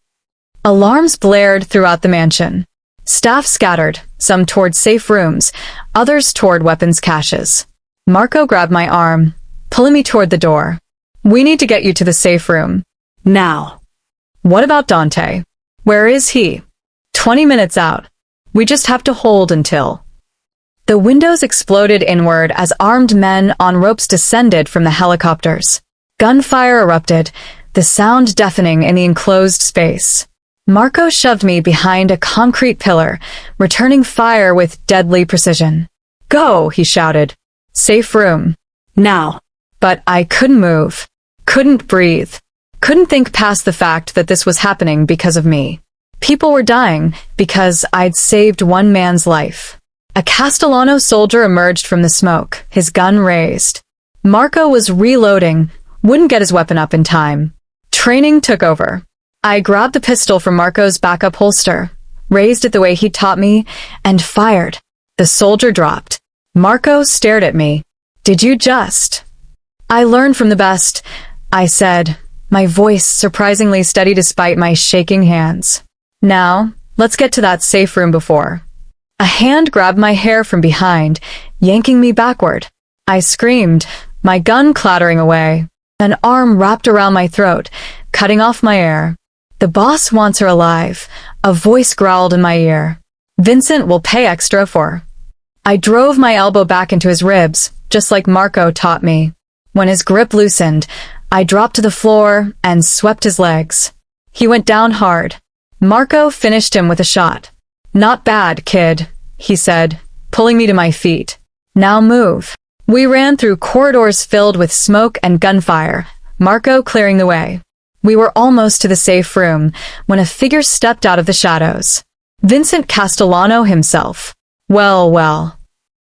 Alarms blared throughout the mansion. Staff scattered, some toward safe rooms, others toward weapons caches. Marco grabbed my arm, pulling me toward the door. We need to get you to the safe room. Now. What about Dante? Where is he? 20 minutes out. We just have to hold until. The windows exploded inward as armed men on ropes descended from the helicopters. Gunfire erupted, the sound deafening in the enclosed space. Marco shoved me behind a concrete pillar, returning fire with deadly precision. Go, he shouted. Safe room. Now. But I couldn't move. Couldn't breathe. Couldn't think past the fact that this was happening because of me. People were dying because I'd saved one man's life. A Castellano soldier emerged from the smoke, his gun raised. Marco was reloading, wouldn't get his weapon up in time. Training took over. I grabbed the pistol from Marco's backup holster, raised it the way he taught me, and fired. The soldier dropped. Marco stared at me. Did you just? I learned from the best, I said, my voice surprisingly steady despite my shaking hands. Now, let's get to that safe room before. A hand grabbed my hair from behind, yanking me backward. I screamed, my gun clattering away. An arm wrapped around my throat, cutting off my air. The boss wants her alive, a voice growled in my ear. Vincent will pay extra for. I drove my elbow back into his ribs, just like Marco taught me. When his grip loosened, I dropped to the floor and swept his legs. He went down hard. Marco finished him with a shot. Not bad, kid, he said, pulling me to my feet. Now move. We ran through corridors filled with smoke and gunfire, Marco clearing the way. We were almost to the safe room when a figure stepped out of the shadows. Vincent Castellano himself. Well, well.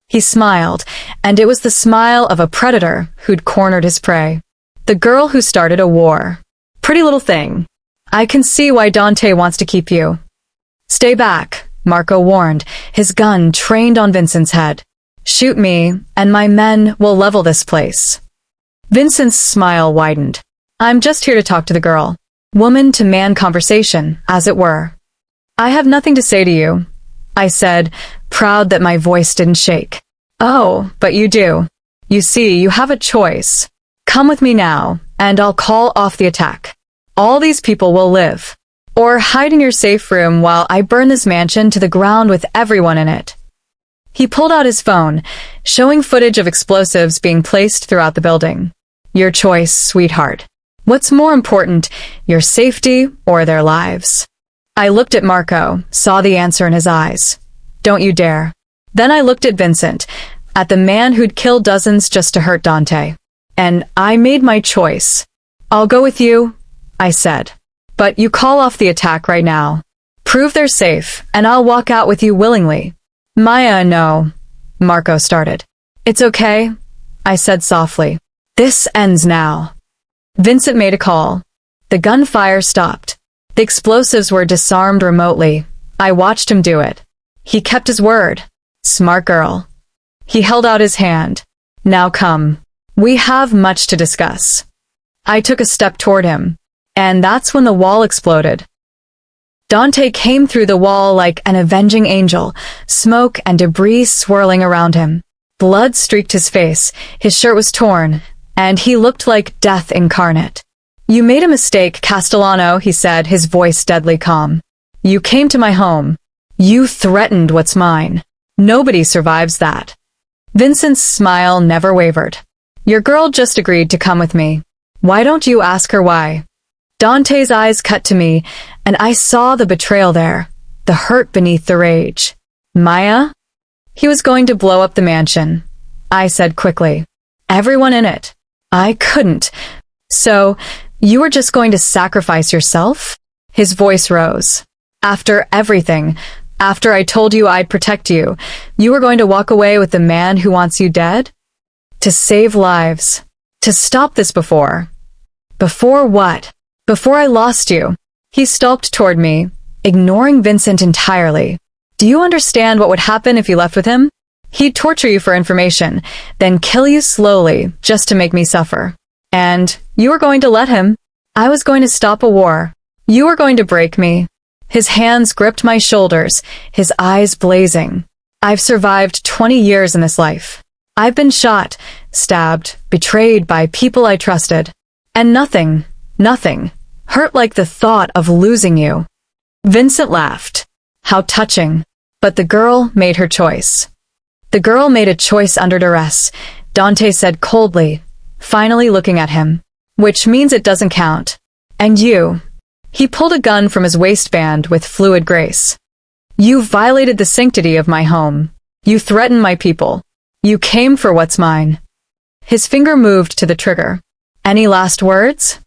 He smiled, and it was the smile of a predator who'd cornered his prey. The girl who started a war. Pretty little thing. I can see why Dante wants to keep you. Stay back, Marco warned, his gun trained on Vincent's head. Shoot me, and my men will level this place. Vincent's smile widened. I'm just here to talk to the girl. Woman-to-man conversation, as it were. I have nothing to say to you, I said, proud that my voice didn't shake. Oh, but you do. You see, you have a choice. Come with me now, and I'll call off the attack. All these people will live. Or hide in your safe room while I burn this mansion to the ground with everyone in it. He pulled out his phone, showing footage of explosives being placed throughout the building. Your choice, sweetheart. What's more important, your safety or their lives? I looked at Marco, saw the answer in his eyes. Don't you dare. Then I looked at Vincent, at the man who'd killed dozens just to hurt Dante. And I made my choice. I'll go with you, I said. But you call off the attack right now. Prove they're safe, and I'll walk out with you willingly. Maya, no. Marco started. It's okay, I said softly. This ends now. Vincent made a call. The gunfire stopped. The explosives were disarmed remotely. I watched him do it. He kept his word. Smart girl. He held out his hand. Now come. We have much to discuss. I took a step toward him. And that's when the wall exploded. Dante came through the wall like an avenging angel, smoke and debris swirling around him. Blood streaked his face, his shirt was torn, and he looked like death incarnate. You made a mistake, Castellano, he said, his voice deadly calm. You came to my home. You threatened what's mine. Nobody survives that. Vincent's smile never wavered. Your girl just agreed to come with me. Why don't you ask her why? Dante's eyes cut to me, and I saw the betrayal there, the hurt beneath the rage. Maya? He was going to blow up the mansion. I said quickly. Everyone in it. I couldn't. So, you were just going to sacrifice yourself? His voice rose. After everything, after I told you I'd protect you, you were going to walk away with the man who wants you dead? To save lives. To stop this before. Before what? Before I lost you. He stalked toward me, ignoring Vincent entirely. Do you understand what would happen if you left with him? He'd torture you for information, then kill you slowly, just to make me suffer. And you were going to let him. I was going to stop a war. You were going to break me. His hands gripped my shoulders, his eyes blazing. I've survived 20 years in this life. I've been shot, stabbed, betrayed by people I trusted. And nothing hurt like the thought of losing you. Vincent laughed. How touching. But the girl made her choice. The girl made a choice under duress, Dante said coldly, finally looking at him. Which means it doesn't count. And you. He pulled a gun from his waistband with fluid grace. You violated the sanctity of my home. You threatened my people. You came for what's mine. His finger moved to the trigger. Any last words?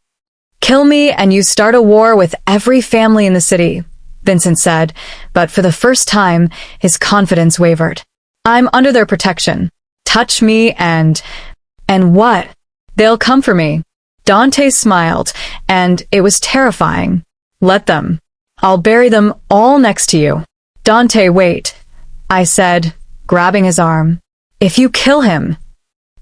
Kill me and you start a war with every family in the city, Vincent said, but for the first time, his confidence wavered. I'm under their protection. Touch me and what? They'll come for me. Dante smiled, and it was terrifying. Let them. I'll bury them all next to you. Dante, wait, I said, grabbing his arm. If you kill him,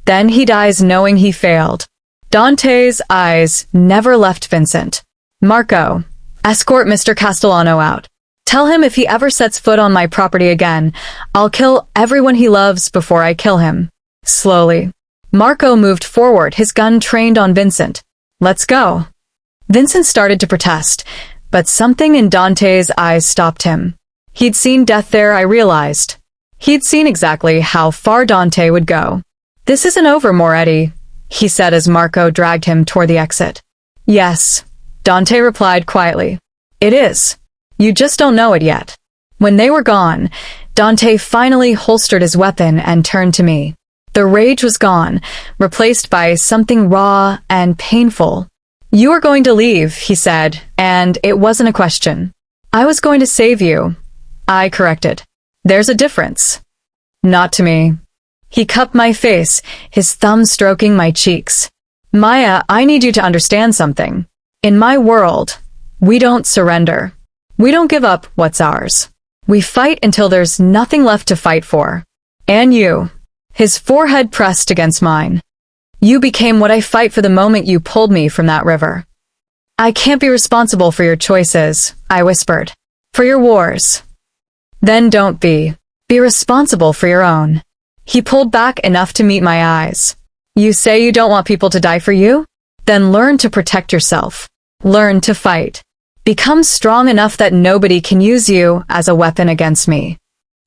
then he dies knowing he failed. Dante's eyes never left Vincent. Marco, escort Mr. Castellano out. Tell him if he ever sets foot on my property again, I'll kill everyone he loves before I kill him. Slowly. Marco moved forward, his gun trained on Vincent. Let's go. Vincent started to protest, but something in Dante's eyes stopped him. He'd seen death there, I realized. He'd seen exactly how far Dante would go. This isn't over, Moretti, he said as Marco dragged him toward the exit. Yes, Dante replied quietly. It is. You just don't know it yet. When they were gone, Dante finally holstered his weapon and turned to me. The rage was gone, replaced by something raw and painful. You were going to leave, he said, and it wasn't a question. I was going to save you. I corrected. There's a difference. Not to me. He cupped my face, his thumb stroking my cheeks. Maya, I need you to understand something. In my world, we don't surrender. We don't give up what's ours. We fight until there's nothing left to fight for. And you. His forehead pressed against mine. You became what I fight for the moment you pulled me from that river. I can't be responsible for your choices, I whispered. For your wars. Then don't be. Be responsible for your own. He pulled back enough to meet my eyes. You say you don't want people to die for you? Then learn to protect yourself. Learn to fight. Become strong enough that nobody can use you as a weapon against me.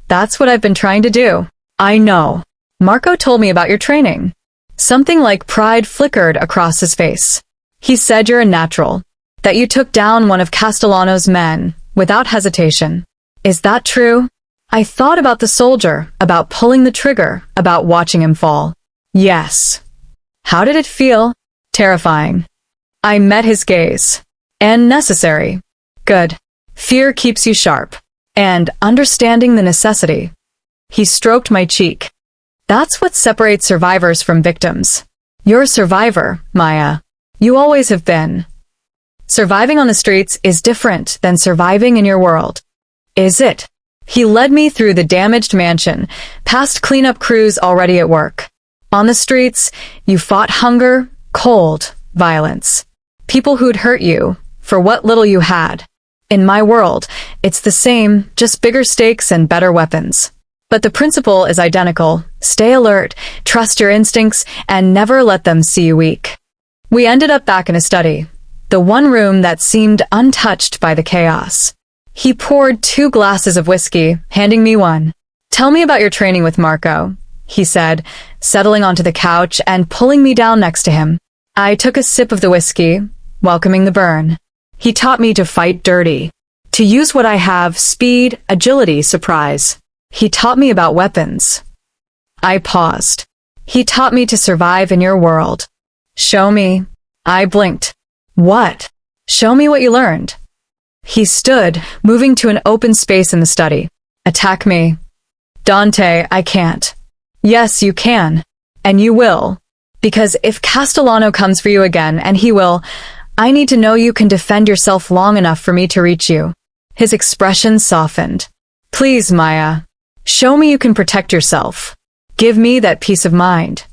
That's what I've been trying to do. I know. Marco told me about your training. Something like pride flickered across his face. He said you're a natural. That you took down one of Castellano's men, without hesitation. Is that true? I thought about the soldier, about pulling the trigger, about watching him fall. Yes. How did it feel? Terrifying. I met his gaze. And necessary. Good. Fear keeps you sharp. And understanding the necessity. He stroked my cheek. That's what separates survivors from victims. You're a survivor, Maya. You always have been. Surviving on the streets is different than surviving in your world. Is it? He led me through the damaged mansion, past cleanup crews already at work. On the streets, you fought hunger, cold, violence. People who'd hurt you, for what little you had. In my world, it's the same, just bigger stakes and better weapons. But the principle is identical. Stay alert, trust your instincts, and never let them see you weak. We ended up back in a study, the one room that seemed untouched by the chaos. He poured 2 glasses of whiskey, handing me one. Tell me about your training with Marco, he said, settling onto the couch and pulling me down next to him. I took a sip of the whiskey, welcoming the burn. He taught me to fight dirty, to use what I have, speed, agility, surprise. He taught me about weapons. I paused. He taught me to survive in your world. Show me. I blinked. What? Show me what you learned. He stood, moving to an open space in the study. Attack me. Dante, I can't. Yes, you can. And you will. Because if Castellano comes for you again, and he will, I need to know you can defend yourself long enough for me to reach you. His expression softened. Please, Maya. Show me you can protect yourself. Give me that peace of mind.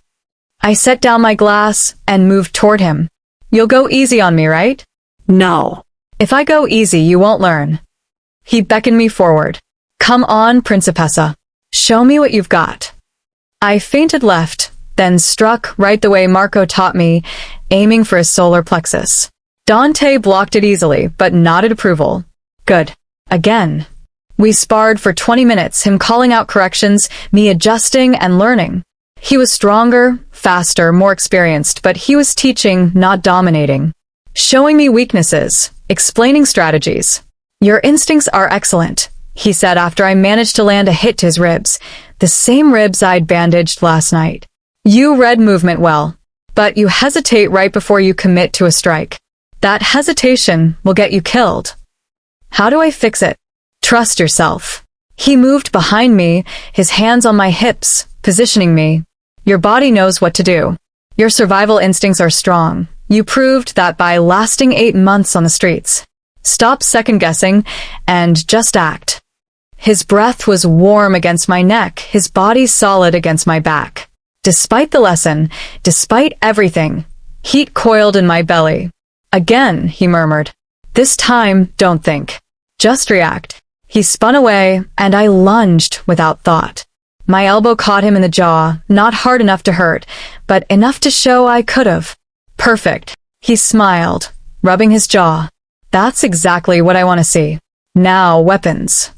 I set down my glass and moved toward him. You'll go easy on me, right? No. If I go easy, you won't learn. He beckoned me forward. Come on, Principessa. Show me what you've got. I feinted left, then struck right the way Marco taught me, aiming for his solar plexus. Dante blocked it easily, but nodded approval. Good. Again. We sparred for 20 minutes, him calling out corrections, me adjusting and learning. He was stronger, faster, more experienced, but he was teaching, not dominating. Showing me weaknesses, explaining strategies. Your instincts are excellent, he said after I managed to land a hit to his ribs, the same ribs I'd bandaged last night. You read movement well, but you hesitate right before you commit to a strike. That hesitation will get you killed. How do I fix it? Trust yourself. He moved behind me, his hands on my hips, positioning me. Your body knows what to do. Your survival instincts are strong. You proved that by lasting 8 months on the streets. Stop second-guessing and just act. His breath was warm against my neck, his body solid against my back. Despite the lesson, despite everything, heat coiled in my belly. Again, he murmured. This time, don't think. Just react. He spun away, and I lunged without thought. My elbow caught him in the jaw, not hard enough to hurt, but enough to show I could've. Perfect. He smiled, rubbing his jaw. That's exactly what I want to see. Now, weapons.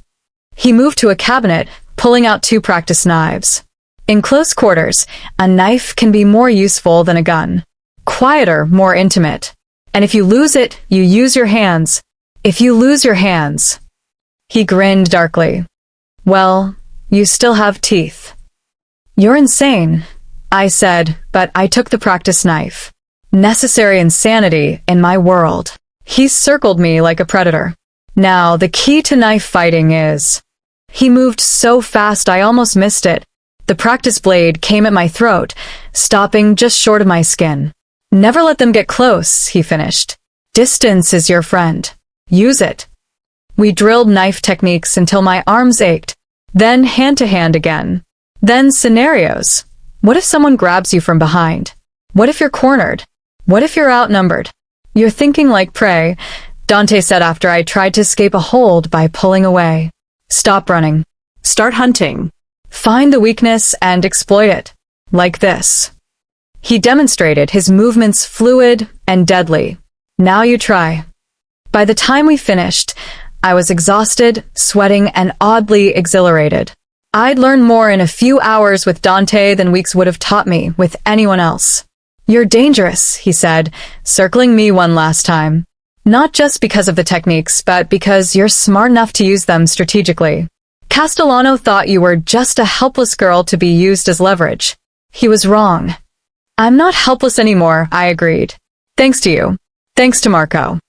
He moved to a cabinet, pulling out 2 practice knives. In close quarters, a knife can be more useful than a gun. Quieter, more intimate. And if you lose it, you use your hands. If you lose your hands. He grinned darkly. Well, you still have teeth. You're insane, I said, but I took the practice knife. Necessary insanity in my world. He circled me like a predator. Now, the key to knife fighting is... He moved so fast I almost missed it. The practice blade came at my throat, stopping just short of my skin. Never let them get close, he finished. Distance is your friend. Use it. We drilled knife techniques until my arms ached. Then hand-to-hand again. Then scenarios. What if someone grabs you from behind? What if you're cornered? What if you're outnumbered? You're thinking like prey, Dante said after I tried to escape a hold by pulling away. Stop running. Start hunting. Find the weakness and exploit it. Like this. He demonstrated, his movements fluid and deadly. Now you try. By the time we finished, I was exhausted, sweating, and oddly exhilarated. I'd learned more in a few hours with Dante than weeks would have taught me with anyone else. You're dangerous, he said, circling me one last time. Not just because of the techniques, but because you're smart enough to use them strategically. Castellano thought you were just a helpless girl to be used as leverage. He was wrong. I'm not helpless anymore, I agreed. Thanks to you. Thanks to Marco.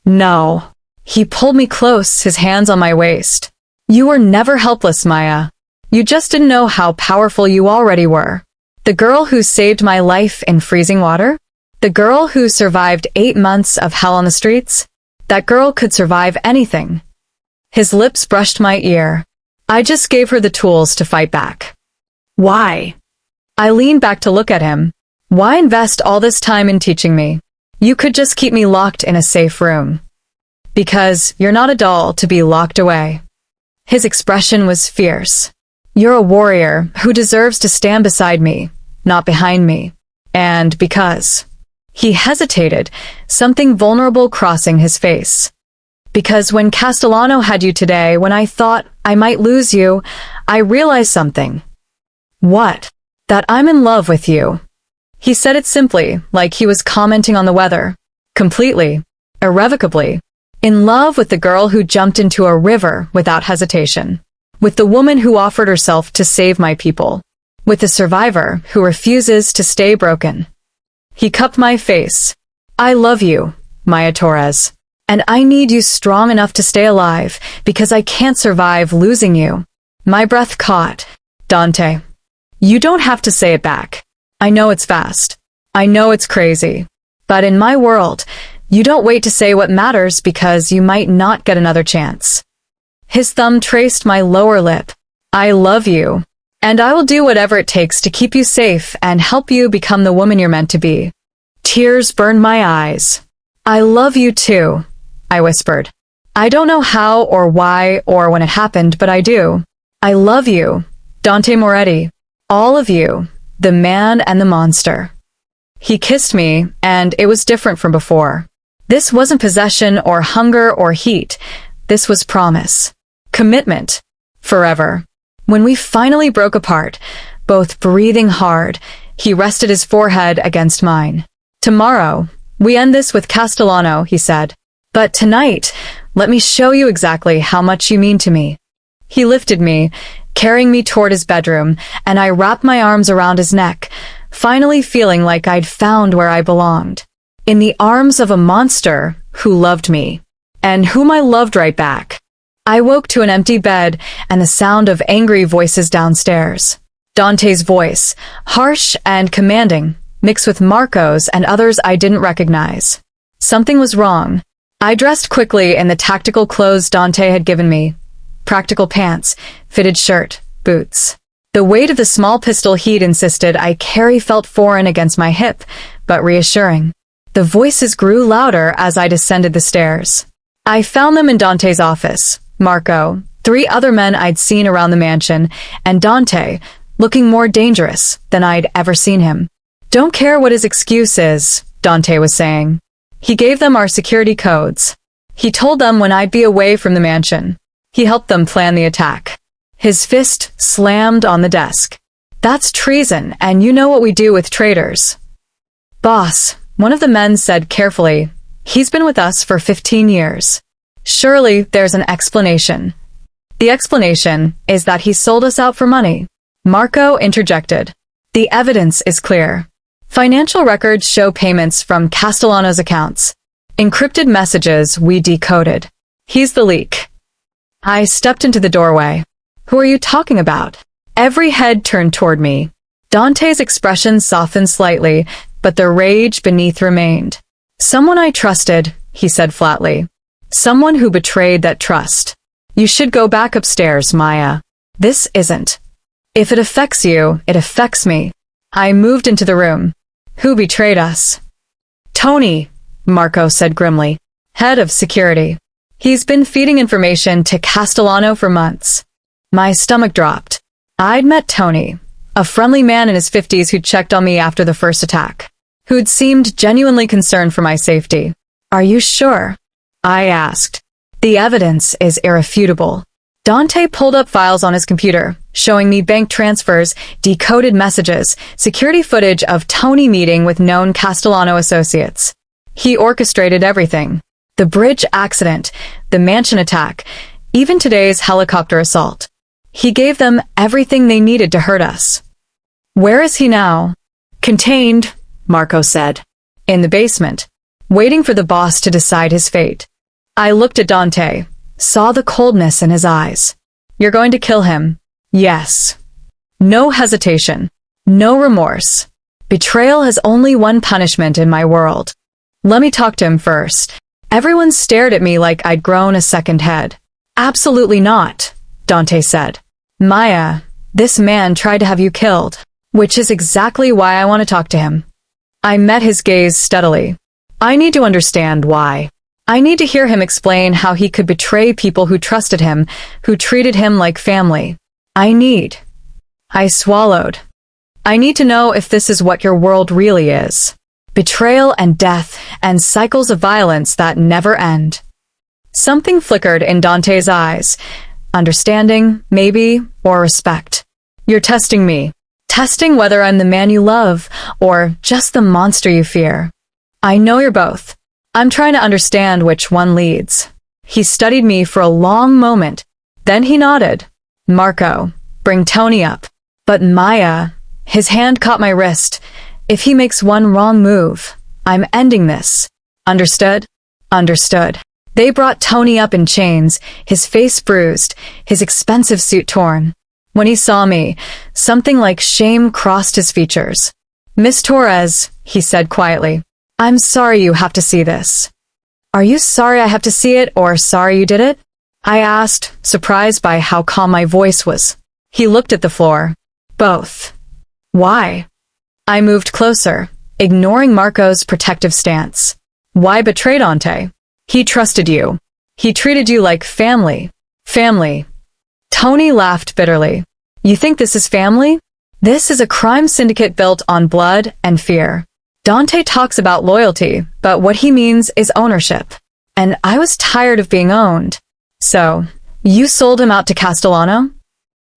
No. He pulled me close, his hands on my waist. You were never helpless, Maya. You just didn't know how powerful you already were. The girl who saved my life in freezing water? The girl who survived 8 months of hell on the streets? That girl could survive anything. His lips brushed my ear. I just gave her the tools to fight back. Why? I leaned back to look at him. Why invest all this time in teaching me? You could just keep me locked in a safe room. Because you're not a doll to be locked away. His expression was fierce. You're a warrior who deserves to stand beside me, not behind me. And because. He hesitated, something vulnerable crossing his face. Because when Castellano had you today, when I thought I might lose you, I realized something. What? That I'm in love with you. He said it simply, like he was commenting on the weather. Completely. Irrevocably. In love with the girl who jumped into a river without hesitation. With the woman who offered herself to save my people. With the survivor who refuses to stay broken. He cupped my face. I love you, Maya Torres. And I need you strong enough to stay alive, because I can't survive losing you. My breath caught. Dante. You don't have to say it back. I know it's fast. I know it's crazy. But in my world, you don't wait to say what matters because you might not get another chance. His thumb traced my lower lip. I love you. And I will do whatever it takes to keep you safe and help you become the woman you're meant to be. Tears burned my eyes. I love you too, I whispered. I don't know how or why or when it happened, but I do. I love you, Dante Moretti. All of you, the man and the monster. He kissed me, and it was different from before. This wasn't possession or hunger or heat. This was promise. Commitment. Forever. When we finally broke apart, both breathing hard, he rested his forehead against mine. Tomorrow, we end this with Castellano, he said. But tonight, let me show you exactly how much you mean to me. He lifted me, carrying me toward his bedroom, and I wrapped my arms around his neck, finally feeling like I'd found where I belonged. In the arms of a monster who loved me, and whom I loved right back. I woke to an empty bed and the sound of angry voices downstairs. Dante's voice, harsh and commanding, mixed with Marco's and others I didn't recognize. Something was wrong. I dressed quickly in the tactical clothes Dante had given me. Practical pants, fitted shirt, boots. The weight of the small pistol he'd insisted I carry felt foreign against my hip, but reassuring. The voices grew louder as I descended the stairs. I found them in Dante's office. Marco, 3 other men I'd seen around the mansion, and Dante, looking more dangerous than I'd ever seen him. Don't care what his excuse is, Dante was saying. He gave them our security codes. He told them when I'd be away from the mansion. He helped them plan the attack. His fist slammed on the desk. That's treason, and you know what we do with traitors. Boss, one of the men said carefully, he's been with us for 15 years. Surely there's an explanation. The explanation is that he sold us out for money. Marco interjected. The evidence is clear. Financial records show payments from Castellano's accounts. Encrypted messages we decoded. He's the leak. I stepped into the doorway. Who are you talking about? Every head turned toward me. Dante's expression softened slightly, but the rage beneath remained. Someone I trusted, he said flatly. Someone who betrayed that trust. You should go back upstairs, Maya. This isn't. If it affects you, it affects me. I moved into the room. Who betrayed us? Tony, Marco said grimly. Head of security. He's been feeding information to Castellano for months. My stomach dropped. I'd met Tony, a friendly man in his 50s who checked on me after the first attack, who'd seemed genuinely concerned for my safety. Are you sure? I asked. The evidence is irrefutable. Dante pulled up files on his computer, showing me bank transfers, decoded messages, security footage of Tony meeting with known Castellano associates. He orchestrated everything. The bridge accident, the mansion attack, even today's helicopter assault. He gave them everything they needed to hurt us. Where is he now? Contained, Marco said. In the basement, waiting for the boss to decide his fate. I looked at Dante, saw the coldness in his eyes. You're going to kill him? Yes. No hesitation. No remorse. Betrayal has only one punishment in my world. Let me talk to him first. Everyone stared at me like I'd grown a second head. Absolutely not, Dante said. Maya, this man tried to have you killed, which is exactly why I want to talk to him. I met his gaze steadily. I need to understand why. I need to hear him explain how he could betray people who trusted him, who treated him like family. I swallowed. I need to know if this is what your world really is. Betrayal and death and cycles of violence that never end. Something flickered in Dante's eyes. Understanding, maybe, or respect. You're testing me. Testing whether I'm the man you love, or just the monster you fear. I know you're both. I'm trying to understand which one leads. He studied me for a long moment. Then he nodded. Marco, bring Tony up. But Maya, his hand caught my wrist. If he makes one wrong move, I'm ending this. Understood? Understood. They brought Tony up in chains, his face bruised, his expensive suit torn. When he saw me, something like shame crossed his features. Miss Torres, he said quietly, I'm sorry you have to see this. Are you sorry I have to see it, or sorry you did it? I asked, surprised by how calm my voice was. He looked at the floor. Both. Why? I moved closer, ignoring Marco's protective stance. Why betray Dante? He trusted you. He treated you like family. Family. Tony laughed bitterly. You think this is family? This is a crime syndicate built on blood and fear. Dante talks about loyalty, but what he means is ownership. And I was tired of being owned. So, you sold him out to Castellano?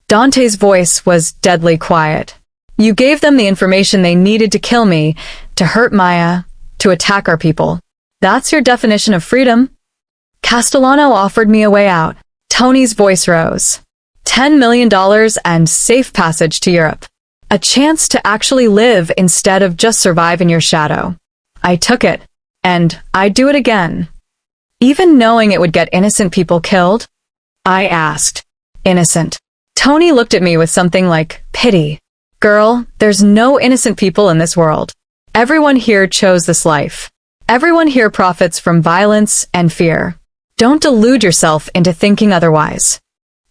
Dante's voice was deadly quiet. You gave them the information they needed to kill me, to hurt Maya, to attack our people. That's your definition of freedom? Castellano offered me a way out. Tony's voice rose. $10 million and safe passage to Europe. A chance to actually live instead of just survive in your shadow. I took it, and I'd do it again. Even knowing it would get innocent people killed? I asked. Innocent. Tony looked at me with something like pity. Girl, there's no innocent people in this world. Everyone here chose this life. Everyone here profits from violence and fear. Don't delude yourself into thinking otherwise.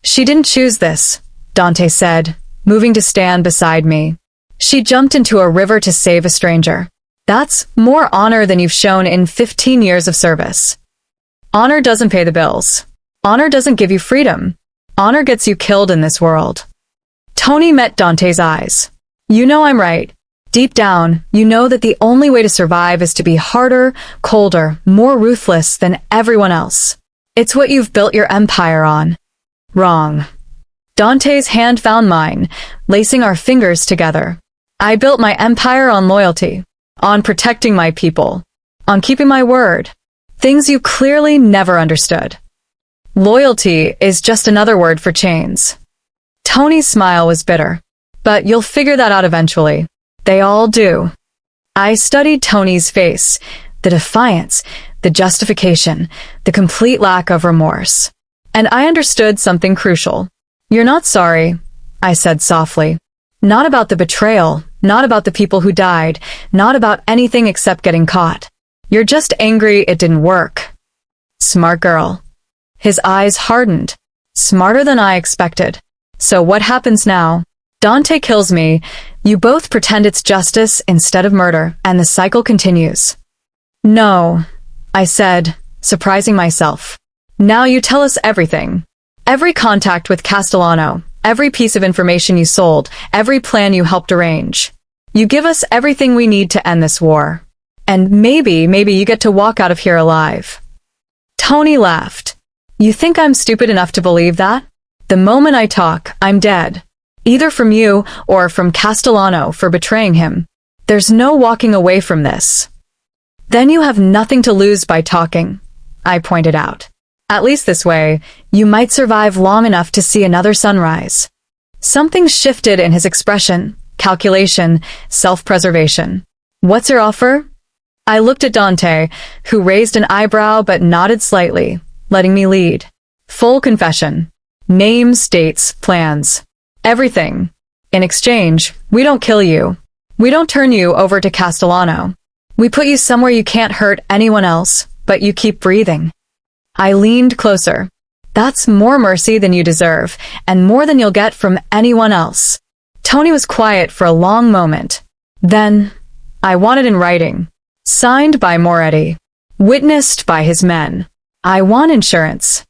She didn't choose this, Dante said, moving to stand beside me. She jumped into a river to save a stranger. That's more honor than you've shown in 15 years of service. Honor doesn't pay the bills. Honor doesn't give you freedom. Honor gets you killed in this world. Tony met Dante's eyes. You know I'm right. Deep down, you know that the only way to survive is to be harder, colder, more ruthless than everyone else. It's what you've built your empire on. Wrong. Dante's hand found mine, lacing our fingers together. I built my empire on loyalty, on protecting my people, on keeping my word. Things you clearly never understood. Loyalty is just another word for chains. Tony's smile was bitter. But you'll figure that out eventually. They all do. I studied Tony's face, the defiance, the justification, the complete lack of remorse. And I understood something crucial. You're not sorry, I said softly. Not about the betrayal, not about the people who died, not about anything except getting caught. You're just angry it didn't work. Smart girl. His eyes hardened. Smarter than I expected. So what happens now? Dante kills me. You both pretend it's justice instead of murder, and the cycle continues. No, I said, surprising myself. Now you tell us everything. Every contact with Castellano, every piece of information you sold, every plan you helped arrange. You give us everything we need to end this war. And maybe you get to walk out of here alive." Tony laughed. "You think I'm stupid enough to believe that? The moment I talk, I'm dead. Either from you or from Castellano for betraying him. There's no walking away from this." "Then you have nothing to lose by talking," I pointed out. "At least this way, you might survive long enough to see another sunrise." Something shifted in his expression, calculation, self-preservation. "What's your offer?" I looked at Dante, who raised an eyebrow but nodded slightly, letting me lead. "Full confession. Names, dates, plans. Everything. In exchange, we don't kill you. We don't turn you over to Castellano. We put you somewhere you can't hurt anyone else, but you keep breathing." I leaned closer. "That's more mercy than you deserve, and more than you'll get from anyone else." Tony was quiet for a long moment. Then, "I want it in writing. Signed by Moretti. Witnessed by his men. I want insurance."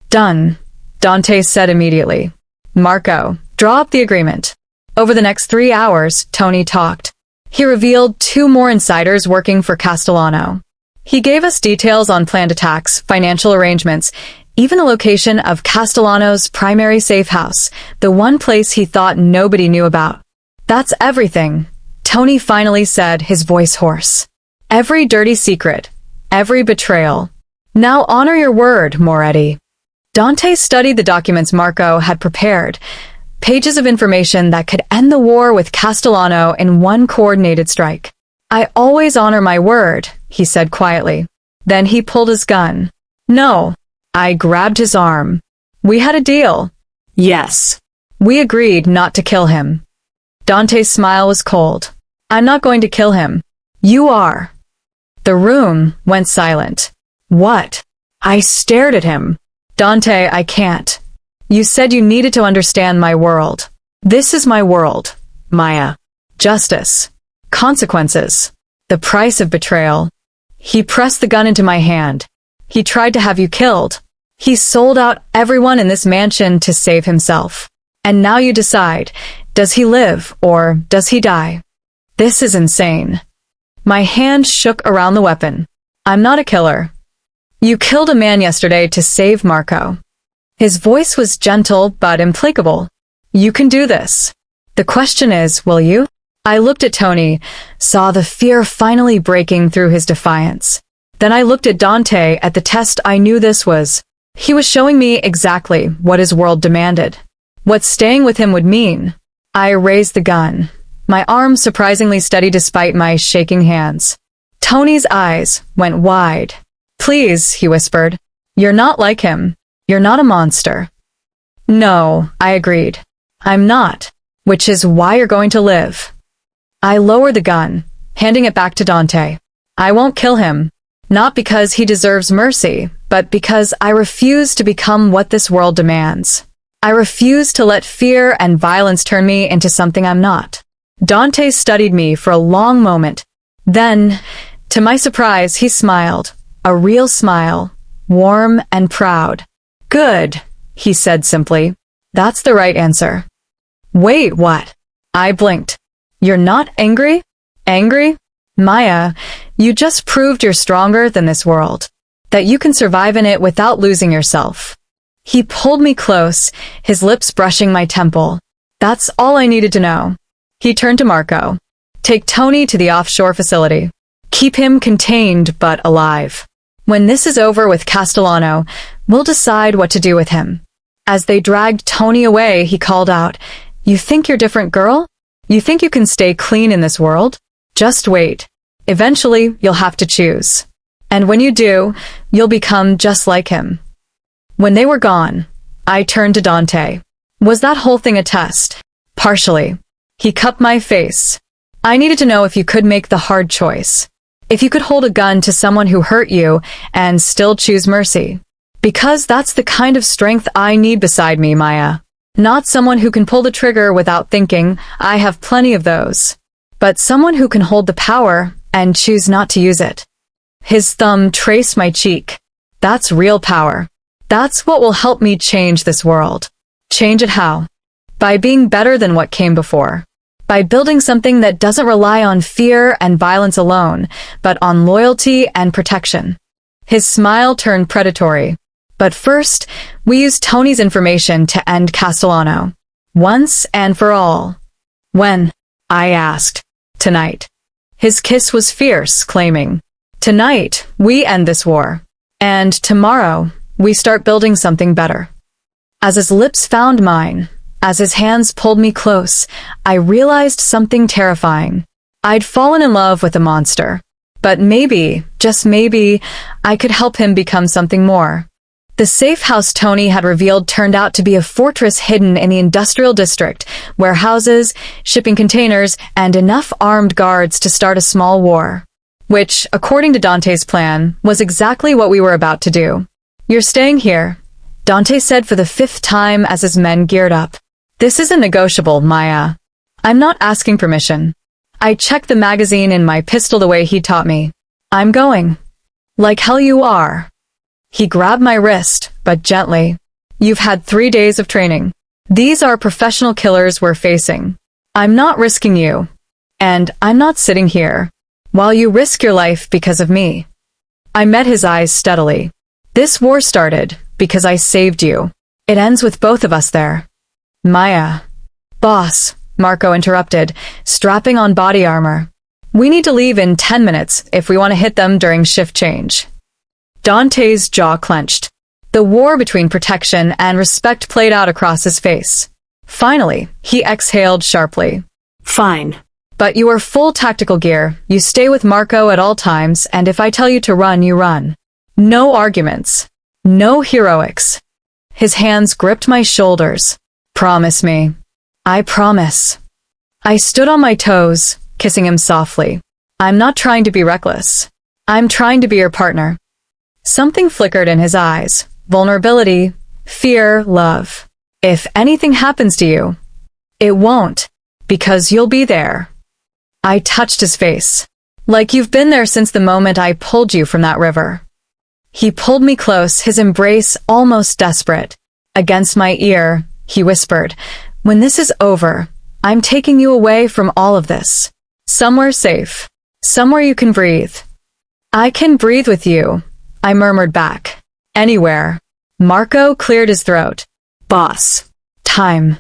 "Done," Dante said immediately. "Marco, draw up the agreement." Over the next 3 hours, Tony talked. He revealed 2 more insiders working for Castellano. He gave us details on planned attacks, financial arrangements, even the location of Castellano's primary safe house, the one place he thought nobody knew about. "That's everything," Tony finally said, his voice hoarse. "Every dirty secret, every betrayal. Now honor your word, Moretti." Dante studied the documents Marco had prepared, pages of information that could end the war with Castellano in one coordinated strike. "I always honor my word," he said quietly. Then he pulled his gun. "No." I grabbed his arm. "We had a deal." "Yes." "We agreed not to kill him." Dante's smile was cold. "I'm not going to kill him. You are." The room went silent. "What?" I stared at him. "Dante, I can't. You said you needed to understand my world. This is my world, Maya. Justice. Consequences. The price of betrayal." He pressed the gun into my hand. "He tried to have you killed. He sold out everyone in this mansion to save himself. And now you decide, does he live or does he die? This is insane." My hand shook around the weapon. "I'm not a killer. You killed a man yesterday to save Marco." His voice was gentle but implacable. "You can do this. The question is, will you?" I looked at Tony, saw the fear finally breaking through his defiance. Then I looked at Dante at the test I knew this was. He was showing me exactly what his world demanded. What staying with him would mean. I raised the gun. My arm surprisingly steady despite my shaking hands. Tony's eyes went wide. "Please," he whispered. "You're not like him. You're not a monster." "No," I agreed. "I'm not. Which is why you're going to live." I lowered the gun, handing it back to Dante. "I won't kill him. Not because he deserves mercy, but because I refuse to become what this world demands. I refuse to let fear and violence turn me into something I'm not." Dante studied me for a long moment. Then, to my surprise, he smiled. A real smile, warm and proud. "Good," he said simply. "That's the right answer." "Wait, what?" I blinked. "You're not angry?" "Angry? Maya, you just proved you're stronger than this world. That you can survive in it without losing yourself." He pulled me close, his lips brushing my temple. "That's all I needed to know." He turned to Marco. "Take Tony to the offshore facility. Keep him contained but alive. When this is over with Castellano, we'll decide what to do with him." As they dragged Tony away, he called out, "You think you're different, girl? You think you can stay clean in this world? Just wait. Eventually, you'll have to choose. And when you do, you'll become just like him." When they were gone, I turned to Dante. "Was that whole thing a test?" "Partially." He cupped my face. "I needed to know if you could make the hard choice. If you could hold a gun to someone who hurt you and still choose mercy. Because that's the kind of strength I need beside me, Maya. Not someone who can pull the trigger without thinking. I have plenty of those. But someone who can hold the power and choose not to use it." His thumb traced my cheek. "That's real power. That's what will help me change this world." "Change it how?" by being better than what came before, by building something that doesn't rely on fear and violence alone, but on loyalty and protection. His smile turned predatory. But first, we used Tony's information to end Castellano. Once and for all. When? I asked. Tonight. His kiss was fierce, claiming, "Tonight, we end this war. And tomorrow, we start building something better." As his lips found mine, as his hands pulled me close, I realized something terrifying. I'd fallen in love with a monster. But maybe, just maybe, I could help him become something more. The safe house Tony had revealed turned out to be a fortress hidden in the industrial district, warehouses, shipping containers, and enough armed guards to start a small war. Which, according to Dante's plan, was exactly what we were about to do. "You're staying here," Dante said for the 5th time as his men geared up. "This isn't negotiable, Maya. I'm not asking permission." I checked the magazine in my pistol the way he taught me. "I'm going." "Like hell you are." He grabbed my wrist, but gently. "You've had 3 days of training. These are professional killers we're facing. I'm not risking you. And I'm not sitting here while you risk your life because of me." I met his eyes steadily. "This war started because I saved you. It ends with both of us there." "Maya." "Boss," Marco interrupted, strapping on body armor. "We need to leave in 10 minutes if we want to hit them during shift change." Dante's jaw clenched. The war between protection and respect played out across his face. Finally, he exhaled sharply. "Fine. "But you are full tactical gear. You stay with Marco at all times, and if I tell you to run, you run. No arguments. No heroics." His hands gripped my shoulders. "Promise me." "I promise." I stood on my toes, kissing him softly. "I'm not trying to be reckless. I'm trying to be your partner." Something flickered in his eyes. Vulnerability, fear, love. "If anything happens to you, it won't, because you'll be there." I touched his face. "Like you've been there since the moment I pulled you from that river." He pulled me close, his embrace almost desperate. Against my ear, he whispered, "When this is over, I'm taking you away from all of this. Somewhere safe. Somewhere you can breathe." "I can breathe with you," I murmured back. "Anywhere." Marco cleared his throat. "Boss. Time."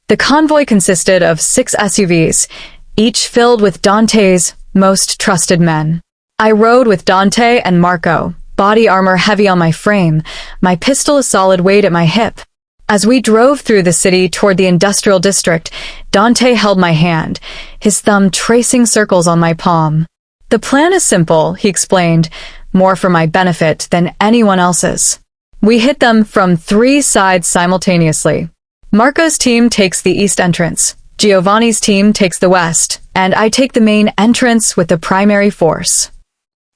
The convoy consisted of 6 SUVs, each filled with Dante's most trusted men. I rode with Dante and Marco, body armor heavy on my frame, my pistol a solid weight at my hip. As we drove through the city toward the industrial district, Dante held my hand, his thumb tracing circles on my palm. "The plan is simple," he explained, more for my benefit than anyone else's. "We hit them from 3 sides simultaneously. Marco's team takes the east entrance, Giovanni's team takes the west, and I take the main entrance with the primary force."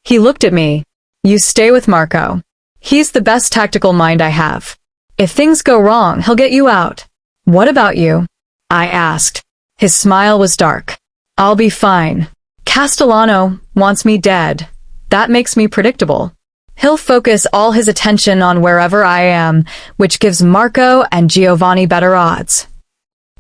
He looked at me. "You stay with Marco. He's the best tactical mind I have. If things go wrong, he'll get you out." "What about you?" I asked. His smile was dark. "I'll be fine. Castellano wants me dead. That makes me predictable. He'll focus all his attention on wherever I am, which gives Marco and Giovanni better odds."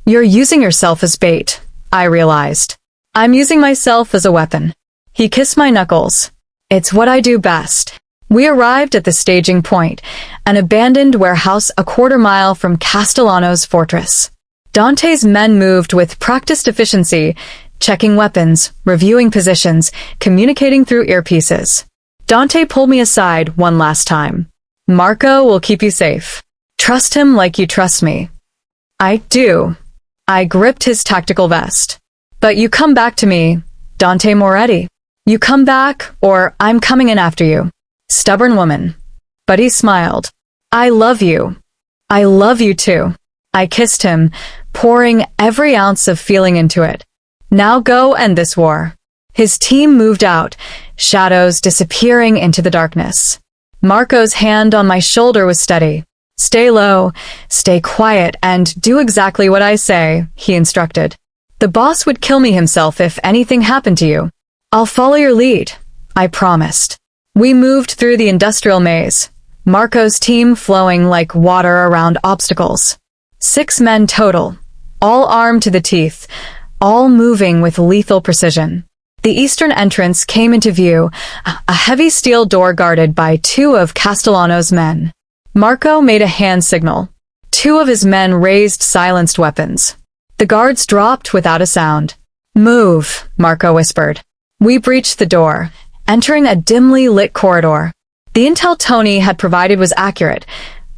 "You're using yourself as bait," I realized. "I'm using myself as a weapon." He kissed my knuckles. "It's what I do best." We arrived at the staging point, an abandoned warehouse a quarter mile from Castellano's fortress. Dante's men moved with practiced efficiency, checking weapons, reviewing positions, communicating through earpieces. Dante pulled me aside one last time. "Marco will keep you safe. Trust him like you trust me." "I do." I gripped his tactical vest. "But you come back to me, Dante Moretti. You come back, or I'm coming in after you." Stubborn woman. But he smiled. "I love you. I love you too." I kissed him, pouring every ounce of feeling into it. "Now go end this war." His team moved out, shadows disappearing into the darkness. Marco's hand on my shoulder was steady. "Stay low, stay quiet, and do exactly what I say," he instructed. "The boss would kill me himself if anything happened to you." "I'll follow your lead," I promised. We moved through the industrial maze, Marco's team flowing like water around obstacles. 6 men total, all armed to the teeth, all moving with lethal precision. The eastern entrance came into view, a heavy steel door guarded by two of Castellano's men. Marco made a hand signal. Two of his men raised silenced weapons. The guards dropped without a sound. "Move," Marco whispered. We breached the door, entering a dimly lit corridor. The intel Tony had provided was accurate.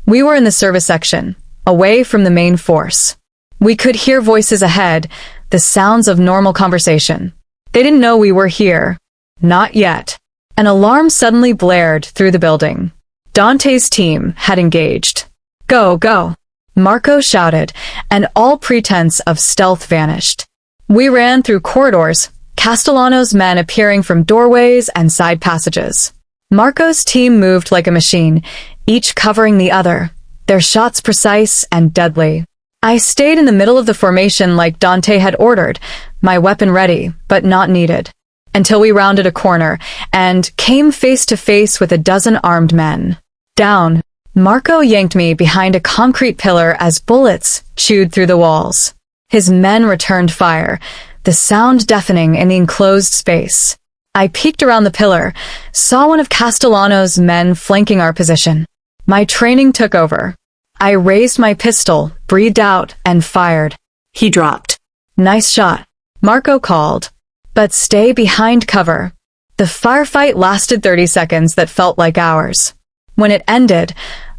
We were in the service section, away from the main force. We could hear voices ahead, the sounds of normal conversation. They didn't know we were here. Not yet. An alarm suddenly blared through the building. Dante's team had engaged. "Go, go," Marco shouted, and all pretense of stealth vanished. We ran through corridors, Castellano's men appearing from doorways and side passages. Marco's team moved like a machine, each covering the other, their shots precise and deadly. I stayed in the middle of the formation like Dante had ordered, my weapon ready, but not needed, until we rounded a corner and came face to face with a dozen armed men. "Down." Marco yanked me behind a concrete pillar as bullets chewed through the walls. His men returned fire, the sound deafening in the enclosed space. I peeked around the pillar, saw one of Castellano's men flanking our position. My training took over. I raised my pistol, breathed out, and fired. He dropped. "Nice shot," Marco called. "But stay behind cover." The firefight lasted 30 seconds that felt like hours. When it ended,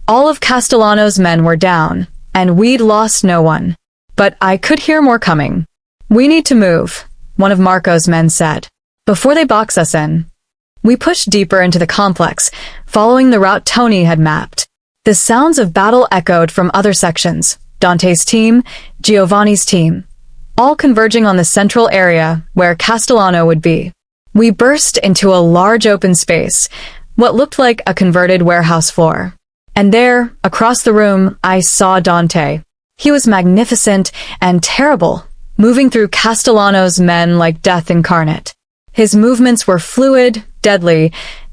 all of Castellano's men were down, and we'd lost no one. But I could hear more coming. "We need to move," one of Marco's men said, "before they box us in." We pushed deeper into the complex, following the route Tony had mapped. The sounds of battle echoed from other sections, Dante's team, Giovanni's team, all converging on the central area where Castellano would be. We burst into a large open space, what looked like a converted warehouse floor. And there, across the room, I saw Dante. He was magnificent and terrible, moving through Castellano's men like death incarnate. His movements were fluid, deadly,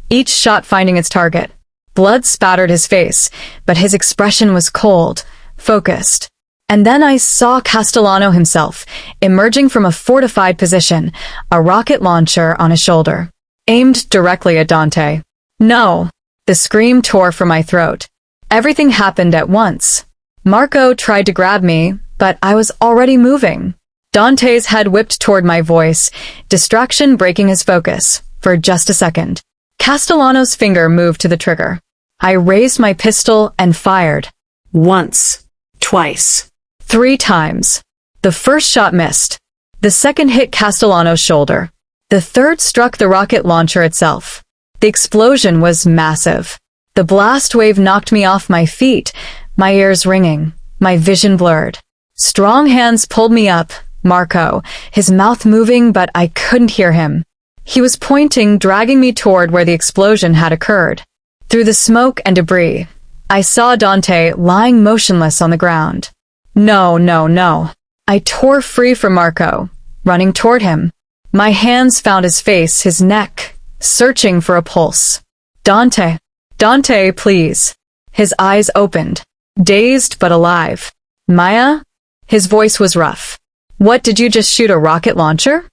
each shot finding its target. Blood spattered his face, but his expression was cold, focused. And then I saw Castellano himself, emerging from a fortified position, a rocket launcher on his shoulder, aimed directly at Dante. "No!" The scream tore from my throat. Everything happened at once. Marco tried to grab me, but I was already moving. Dante's head whipped toward my voice, distraction breaking his focus, for just a second. Castellano's finger moved to the trigger. I raised my pistol and fired. Once. Twice. 3 times. The first shot missed. The second hit Castellano's shoulder. The third struck the rocket launcher itself. The explosion was massive. The blast wave knocked me off my feet, my ears ringing, my vision blurred. Strong hands pulled me up, Marco, his mouth moving, but I couldn't hear him. He was pointing, dragging me toward where the explosion had occurred. Through the smoke and debris, I saw Dante lying motionless on the ground. No, no, no. I tore free from Marco, running toward him. My hands found his face, his neck, searching for a pulse. "Dante! Dante, please!" His eyes opened, dazed but alive. "Maya?" His voice was rough. "What, did you just shoot a rocket launcher?"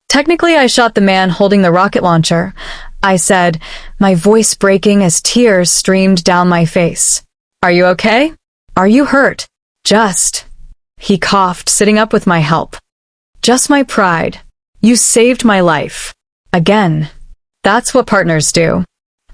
"Technically, I shot the man holding the rocket launcher," I said, my voice breaking as tears streamed down my face. "Are you okay? Are you hurt?" "Just," he coughed, sitting up with my help. "Just my pride. You saved my life. Again. That's what partners do."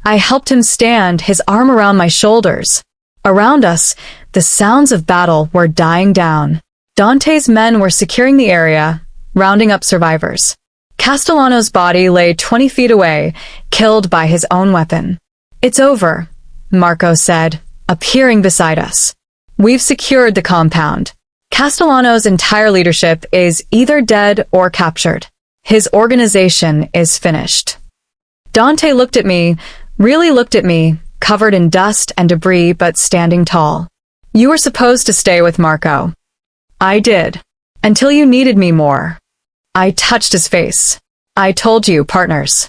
I helped him stand, his arm around my shoulders. Around us, the sounds of battle were dying down. Dante's men were securing the area, rounding up survivors. Castellano's body lay 20 feet away, killed by his own weapon. "It's over," Marco said, appearing beside us. "We've secured the compound. Castellano's entire leadership is either dead or captured. His organization is finished." Dante looked at me, really looked at me, covered in dust and debris but standing tall. "You were supposed to stay with Marco." "I did. Until you needed me more." I touched his face. "I told you, partners."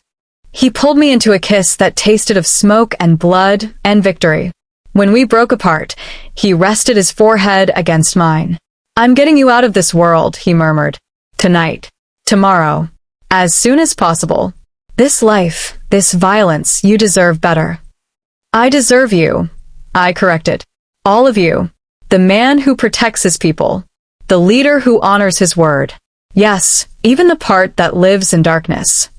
He pulled me into a kiss that tasted of smoke and blood and victory. When we broke apart, he rested his forehead against mine. I'm getting you out of this world, he murmured. Tonight. Tomorrow. As soon as possible. This life, this violence, you deserve better. I deserve you, I corrected. All of you. The man who protects his people. The leader who honors his word. Yes, even the part that lives in darkness.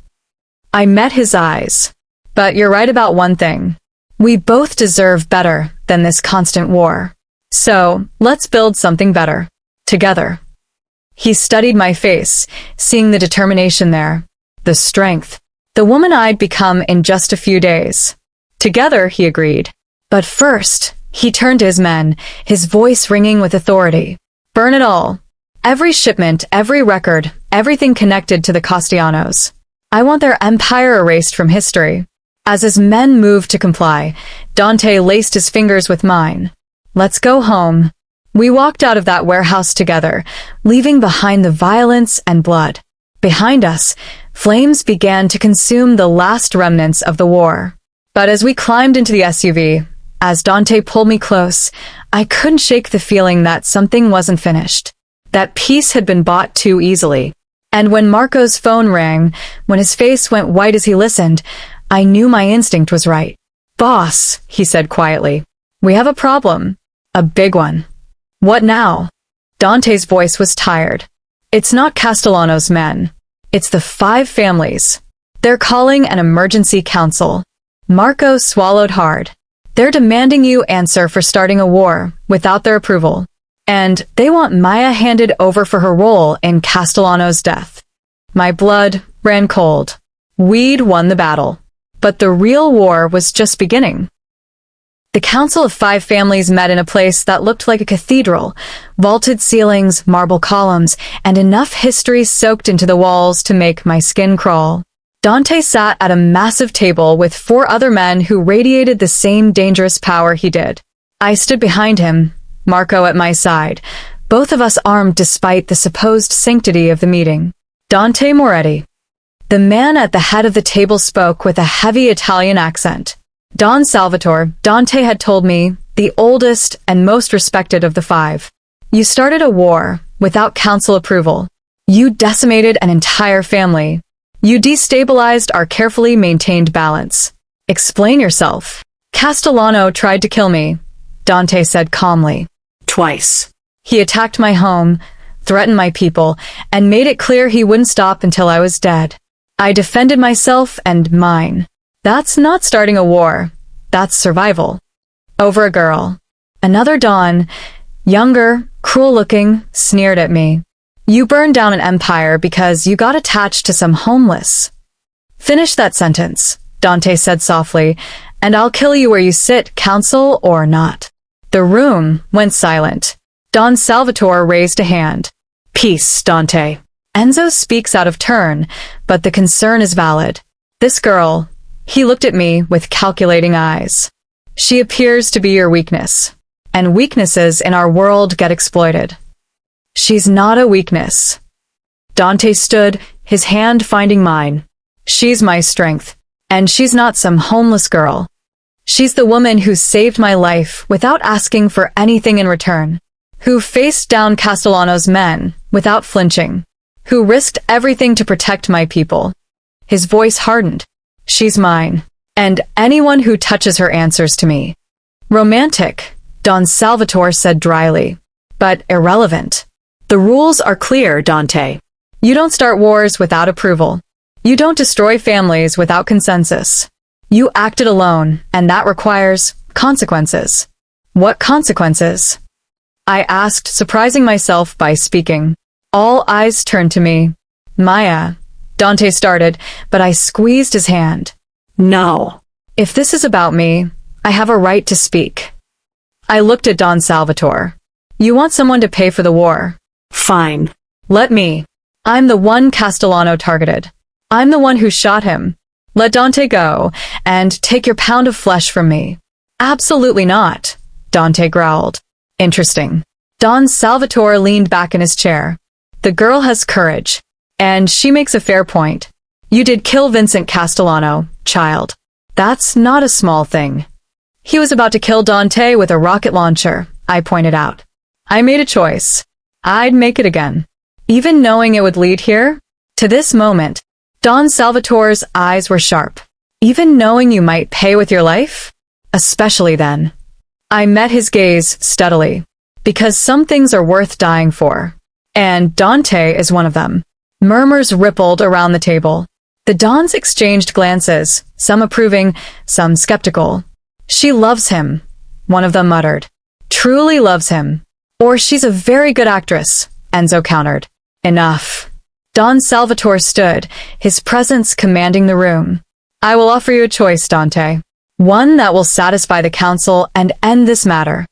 I met his eyes. But you're right about one thing. We both deserve better than this constant war. So, let's build something better. Together. He studied my face, seeing the determination there. The strength. The woman I'd become in just a few days. Together, he agreed. But first, he turned to his men, his voice ringing with authority. Burn it all. Every shipment, every record, everything connected to the Castellanos. I want their empire erased from history. As his men moved to comply, Dante laced his fingers with mine. Let's go home. We walked out of that warehouse together, leaving behind the violence and blood. Behind us, flames began to consume the last remnants of the war. But as we climbed into the SUV, as Dante pulled me close, I couldn't shake the feeling that something wasn't finished. That peace had been bought too easily. And when Marco's phone rang, when his face went white as he listened, I knew my instinct was right. Boss, he said quietly, we have a problem. A big one. What now? Dante's voice was tired. It's not Castellano's men. It's the 5 families. They're calling an emergency council. Marco swallowed hard. They're demanding you answer for starting a war without their approval. And they want Maya handed over for her role in Castellano's death. My blood ran cold. We'd won the battle. But the real war was just beginning. The Council of 5 Families met in a place that looked like a cathedral, vaulted ceilings, marble columns, and enough history soaked into the walls to make my skin crawl. Dante sat at a massive table with 4 other men who radiated the same dangerous power he did. I stood behind him, Marco at my side, both of us armed despite the supposed sanctity of the meeting. Dante Moretti. The man at the head of the table spoke with a heavy Italian accent. Don Salvatore, Dante had told me, the oldest and most respected of the 5. You started a war without council approval. You decimated an entire family. You destabilized our carefully maintained balance. Explain yourself. Castellano tried to kill me, Dante said calmly. Twice. He attacked my home, threatened my people, and made it clear he wouldn't stop until I was dead. I defended myself and mine. That's not starting a war. That's survival. Over a girl. Another Dawn, younger, cruel-looking, sneered at me. You burned down an empire because you got attached to some homeless. Finish that sentence, Dante said softly, and I'll kill you where you sit, council or not. The room went silent. Don Salvatore raised a hand. Peace, Dante. Enzo speaks out of turn, but the concern is valid. This girl, he looked at me with calculating eyes. She appears to be your weakness. And weaknesses in our world get exploited. She's not a weakness. Dante stood, his hand finding mine. She's my strength. And she's not some homeless girl. She's the woman who saved my life without asking for anything in return. Who faced down Castellano's men without flinching. Who risked everything to protect my people. His voice hardened. She's mine. And anyone who touches her answers to me. Romantic, Don Salvatore said dryly. But irrelevant. The rules are clear, Dante. You don't start wars without approval. You don't destroy families without consensus. You acted alone, and that requires consequences. What consequences? I asked, surprising myself by speaking. All eyes turned to me. Maya, Dante started, but I squeezed his hand. No. If this is about me, I have a right to speak. I looked at Don Salvatore. You want someone to pay for the war? Fine. Let me. I'm the one Castellano targeted. I'm the one who shot him. Let Dante go, and take your pound of flesh from me. Absolutely not, Dante growled. Interesting. Don Salvatore leaned back in his chair. The girl has courage. And she makes a fair point. You did kill Vincent Castellano, child. That's not a small thing. He was about to kill Dante with a rocket launcher, I pointed out. I made a choice. I'd make it again. Even knowing it would lead here? To this moment, Don Salvatore's eyes were sharp. Even knowing you might pay with your life? Especially then. I met his gaze steadily. Because some things are worth dying for. And Dante is one of them. Murmurs rippled around the table. The Dons exchanged glances, some approving, some skeptical. She loves him, one of them muttered. Truly loves him. Or she's a very good actress, Enzo countered. Enough. Don Salvatore stood, his presence commanding the room. I will offer you a choice, Dante. One that will satisfy the council and end this matter.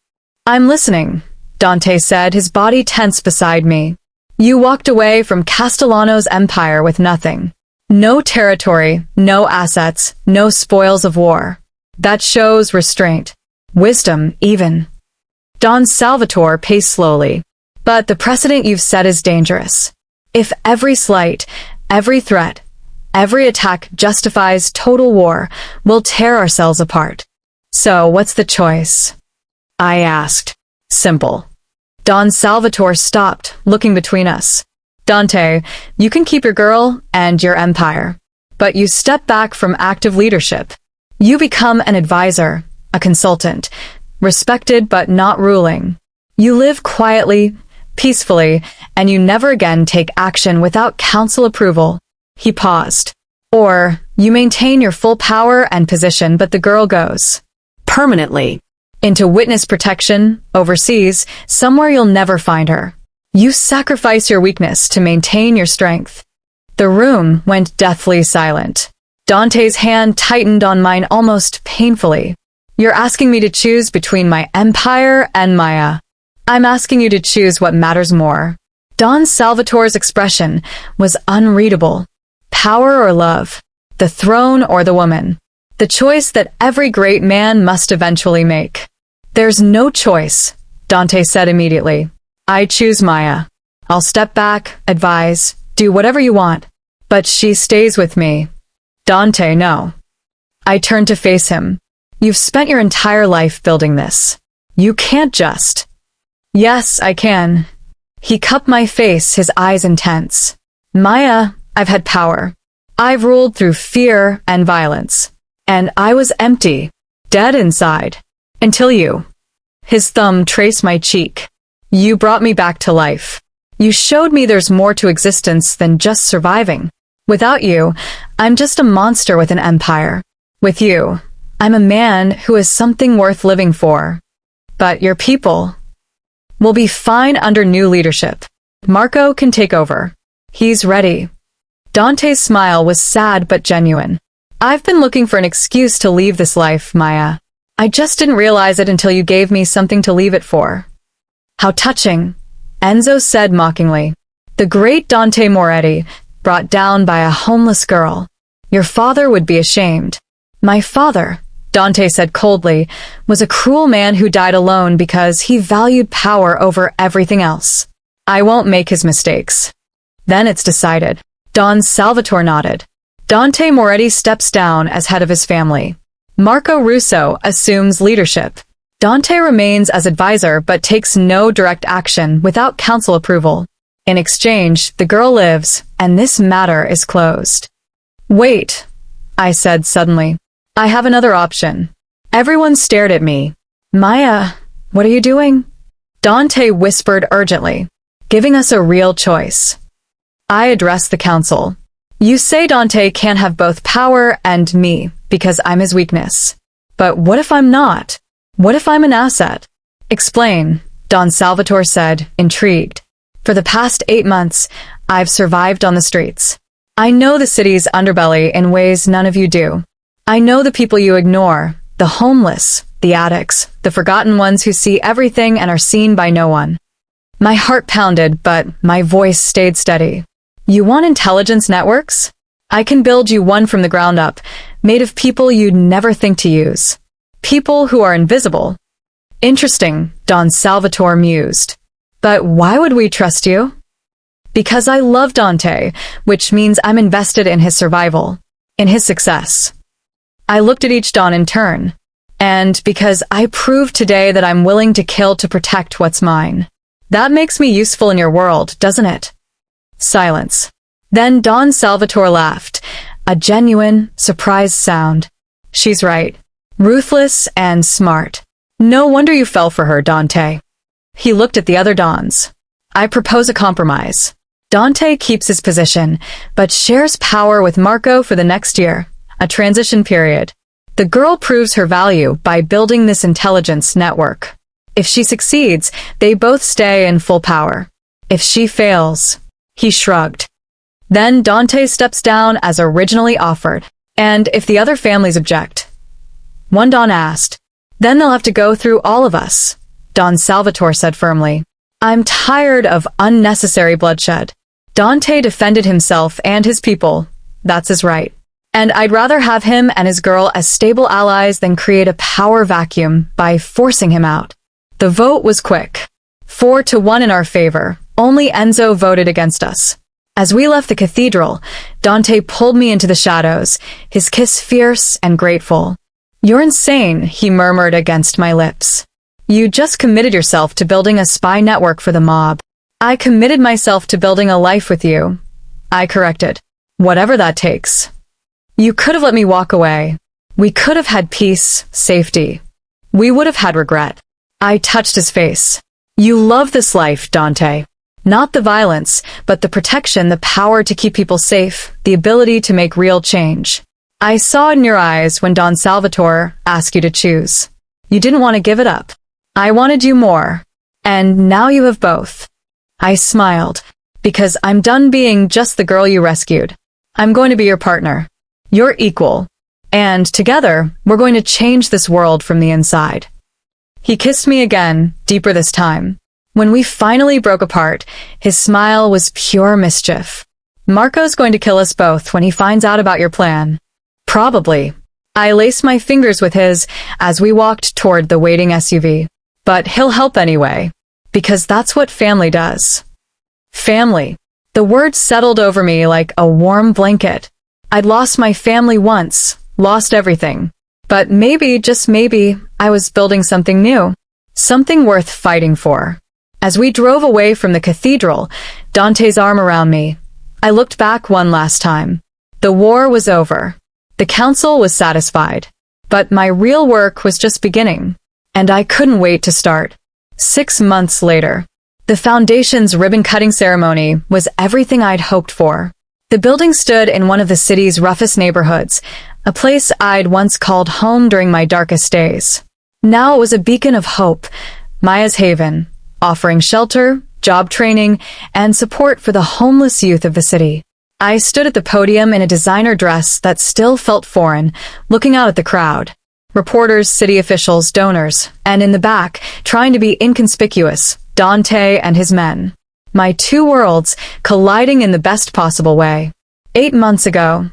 I'm listening, Dante said, his body tense beside me. You walked away from Castellano's empire with nothing. No territory, no assets, no spoils of war. That shows restraint. Wisdom, even. Don Salvatore paced slowly. But the precedent you've set is dangerous. If every slight, every threat, every attack justifies total war, we'll tear ourselves apart. So, what's the choice? I asked. Simple. Don Salvatore stopped, looking between us. Dante, you can keep your girl and your empire. But you step back from active leadership. You become an advisor, a consultant, respected but not ruling. You live quietly, peacefully, and you never again take action without council approval. He paused. Or, you maintain your full power and position, but the girl goes. Permanently. Into witness protection, overseas, somewhere you'll never find her. You sacrifice your weakness to maintain your strength. The room went deathly silent. Dante's hand tightened on mine almost painfully. You're asking me to choose between my empire and Maya. I'm asking you to choose what matters more. Don Salvatore's expression was unreadable. Power or love? The throne or the woman? The choice that every great man must eventually make. There's no choice, Dante said immediately. I choose Maya. I'll step back, advise, do whatever you want. But she stays with me. Dante, no. I turned to face him. You've spent your entire life building this. You can't just. Yes, I can. He cupped my face, his eyes intense. Maya, I've had power. I've ruled through fear and violence. And I was empty, dead inside. Until you. His thumb traced my cheek. You brought me back to life. You showed me there's more to existence than just surviving. Without you, I'm just a monster with an empire. With you, I'm a man who is something worth living for. But your people will be fine under new leadership. Marco can take over. He's ready. Dante's smile was sad but genuine. I've been looking for an excuse to leave this life, Maya. I just didn't realize it until you gave me something to leave it for. How touching, Enzo said mockingly. The great Dante Moretti, brought down by a homeless girl. Your father would be ashamed. My father, Dante said coldly, was a cruel man who died alone because he valued power over everything else. I won't make his mistakes. Then it's decided. Don Salvatore nodded. Dante Moretti steps down as head of his family. Marco Russo assumes leadership. Dante remains as advisor but takes no direct action without council approval. In exchange, the girl lives, and this matter is closed. Wait, I said suddenly. I have another option. Everyone stared at me. Maya, what are you doing? Dante whispered urgently, giving us a real choice. I addressed the council. You say Dante can't have both power and me, because I'm his weakness. But what if I'm not? What if I'm an asset? Explain, Don Salvatore said, intrigued. For the past 8 months, I've survived on the streets. I know the city's underbelly in ways none of you do. I know the people you ignore, the homeless, the addicts, the forgotten ones who see everything and are seen by no one. My heart pounded, but my voice stayed steady. You want intelligence networks? I can build you one from the ground up, made of people you'd never think to use. People who are invisible. Interesting, Don Salvatore mused. But why would we trust you? Because I love Dante, which means I'm invested in his survival, in his success. I looked at each Don in turn, and because I proved today that I'm willing to kill to protect what's mine. That makes me useful in your world, doesn't it? Silence. Then Don Salvatore laughed, a genuine, surprised sound. She's right. Ruthless and smart. No wonder you fell for her, Dante. He looked at the other Dons. I propose a compromise. Dante keeps his position, but shares power with Marco for the next year, a transition period. The girl proves her value by building this intelligence network. If she succeeds, they both stay in full power. If she fails, he shrugged. Then Dante steps down as originally offered. And if the other families object? One Don asked. Then they'll have to go through all of us, Don Salvatore said firmly. I'm tired of unnecessary bloodshed. Dante defended himself and his people. That's his right. And I'd rather have him and his girl as stable allies than create a power vacuum by forcing him out. The vote was quick. 4-1 in our favor. Only Enzo voted against us. As we left the cathedral, Dante pulled me into the shadows, his kiss fierce and grateful. You're insane, he murmured against my lips. You just committed yourself to building a spy network for the mob. I committed myself to building a life with you. I corrected. Whatever that takes. You could have let me walk away. We could have had peace, safety. We would have had regret. I touched his face. You love this life, Dante. Not the violence, but the protection, the power to keep people safe, the ability to make real change. I saw it in your eyes when Don Salvatore asked you to choose. You didn't want to give it up. I wanted you more. And now you have both. I smiled, because I'm done being just the girl you rescued. I'm going to be your partner. Your equal. And together, we're going to change this world from the inside. He kissed me again, deeper this time. When we finally broke apart, his smile was pure mischief. Marco's going to kill us both when he finds out about your plan. Probably. I laced my fingers with his as we walked toward the waiting SUV. But he'll help anyway. Because that's what family does. Family. The word settled over me like a warm blanket. I'd lost my family once, lost everything. But maybe, just maybe, I was building something new. Something worth fighting for. As we drove away from the cathedral, Dante's arm around me, I looked back one last time. The war was over. The council was satisfied. But my real work was just beginning. And I couldn't wait to start. 6 months later, the foundation's ribbon-cutting ceremony was everything I'd hoped for. The building stood in one of the city's roughest neighborhoods, a place I'd once called home during my darkest days. Now it was a beacon of hope, Maya's haven, offering shelter, job training, and support for the homeless youth of the city. I stood at the podium in a designer dress that still felt foreign, looking out at the crowd. Reporters, city officials, donors, and in the back, trying to be inconspicuous, Dante and his men. My two worlds colliding in the best possible way. 8 months ago,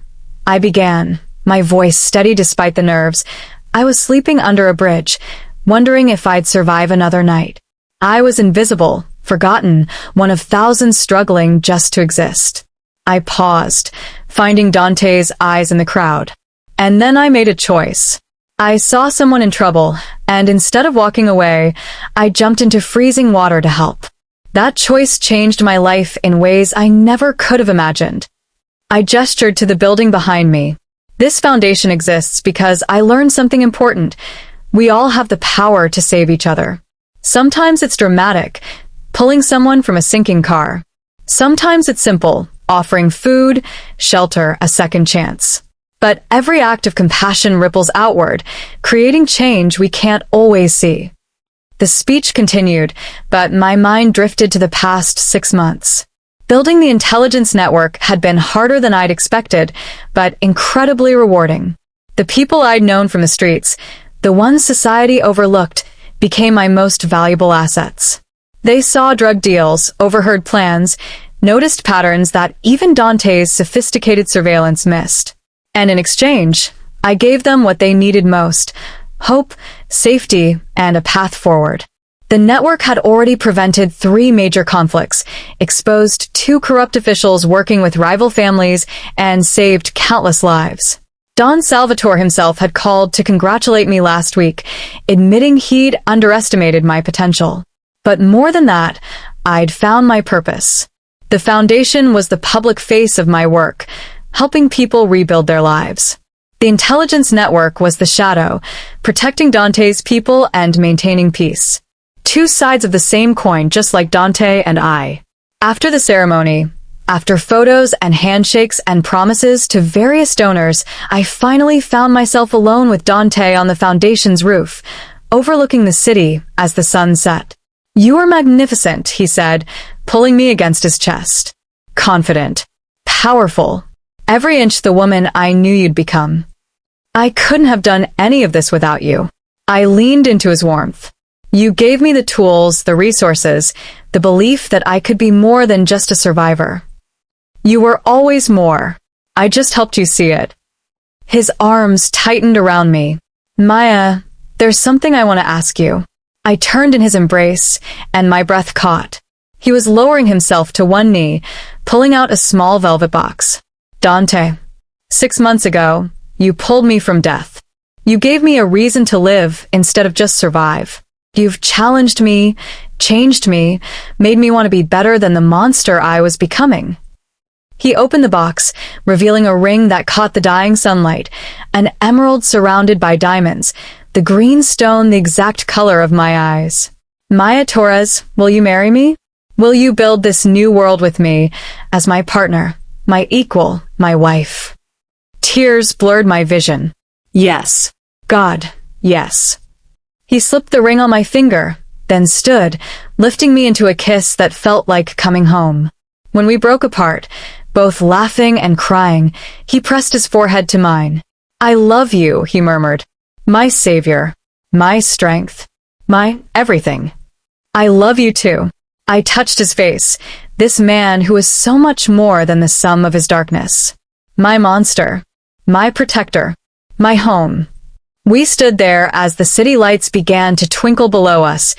I began, my voice steady despite the nerves. I was sleeping under a bridge, wondering if I'd survive another night. I was invisible, forgotten, one of thousands struggling just to exist. I paused, finding Dante's eyes in the crowd. And then I made a choice. I saw someone in trouble, and instead of walking away, I jumped into freezing water to help. That choice changed my life in ways I never could have imagined. I gestured to the building behind me. This foundation exists because I learned something important. We all have the power to save each other. Sometimes it's dramatic, pulling someone from a sinking car. Sometimes it's simple, offering food, shelter, a second chance. But every act of compassion ripples outward, creating change we can't always see. The speech continued, but my mind drifted to the past 6 months. Building the intelligence network had been harder than I'd expected, but incredibly rewarding. The people I'd known from the streets, the ones society overlooked, became my most valuable assets. They saw drug deals, overheard plans, noticed patterns that even Dante's sophisticated surveillance missed. And in exchange, I gave them what they needed most: hope, safety, and a path forward. The network had already prevented 3 major conflicts, exposed 2 corrupt officials working with rival families, and saved countless lives. Don Salvatore himself had called to congratulate me last week, admitting he'd underestimated my potential. But more than that, I'd found my purpose. The foundation was the public face of my work, helping people rebuild their lives. The intelligence network was the shadow, protecting Dante's people and maintaining peace. Two sides of the same coin, just like Dante and I. After the ceremony, after photos and handshakes and promises to various donors, I finally found myself alone with Dante on the foundation's roof, overlooking the city as the sun set. "You are magnificent," he said, pulling me against his chest. Confident. Powerful. Every inch the woman I knew you'd become. "I couldn't have done any of this without you." I leaned into his warmth. "You gave me the tools, the resources, the belief that I could be more than just a survivor. You were always more. I just helped you see it." His arms tightened around me. "Maya, there's something I want to ask you." I turned in his embrace, and my breath caught. He was lowering himself to one knee, pulling out a small velvet box. "Dante, 6 months ago, you pulled me from death. You gave me a reason to live instead of just survive. You've challenged me, changed me, made me want to be better than the monster I was becoming." He opened the box, revealing a ring that caught the dying sunlight, an emerald surrounded by diamonds, the green stone the exact color of my eyes. "Maya Torres, will you marry me? Will you build this new world with me as my partner, my equal, my wife?" Tears blurred my vision. Yes. God, yes. He slipped the ring on my finger, then stood, lifting me into a kiss that felt like coming home. When we broke apart, both laughing and crying, he pressed his forehead to mine. "I love you," he murmured. "My savior, my strength, my everything." "I love you too." I touched his face, this man who was so much more than the sum of his darkness. My monster, my protector, my home. We stood there as the city lights began to twinkle below us,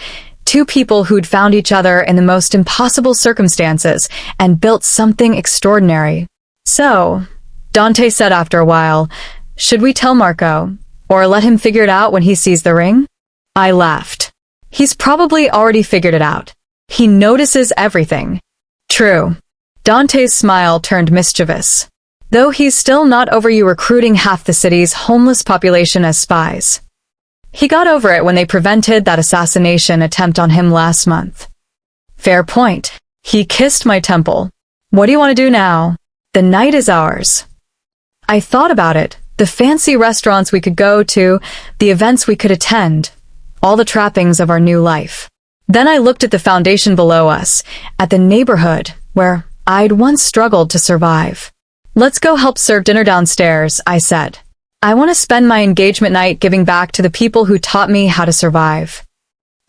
two people who'd found each other in the most impossible circumstances and built something extraordinary. "So," Dante said after a while, "should we tell Marco, or let him figure it out when he sees the ring?" I laughed. "He's probably already figured it out. He notices everything." "True." Dante's smile turned mischievous. "Though he's still not over you recruiting half the city's homeless population as spies. He got over it when they prevented that assassination attempt on him last month." "Fair point." He kissed my temple. "What do you want to do now? The night is ours." I thought about it, the fancy restaurants we could go to, the events we could attend, all the trappings of our new life. Then I looked at the foundation below us, at the neighborhood where I'd once struggled to survive. "Let's go help serve dinner downstairs," I said. "I want to spend my engagement night giving back to the people who taught me how to survive."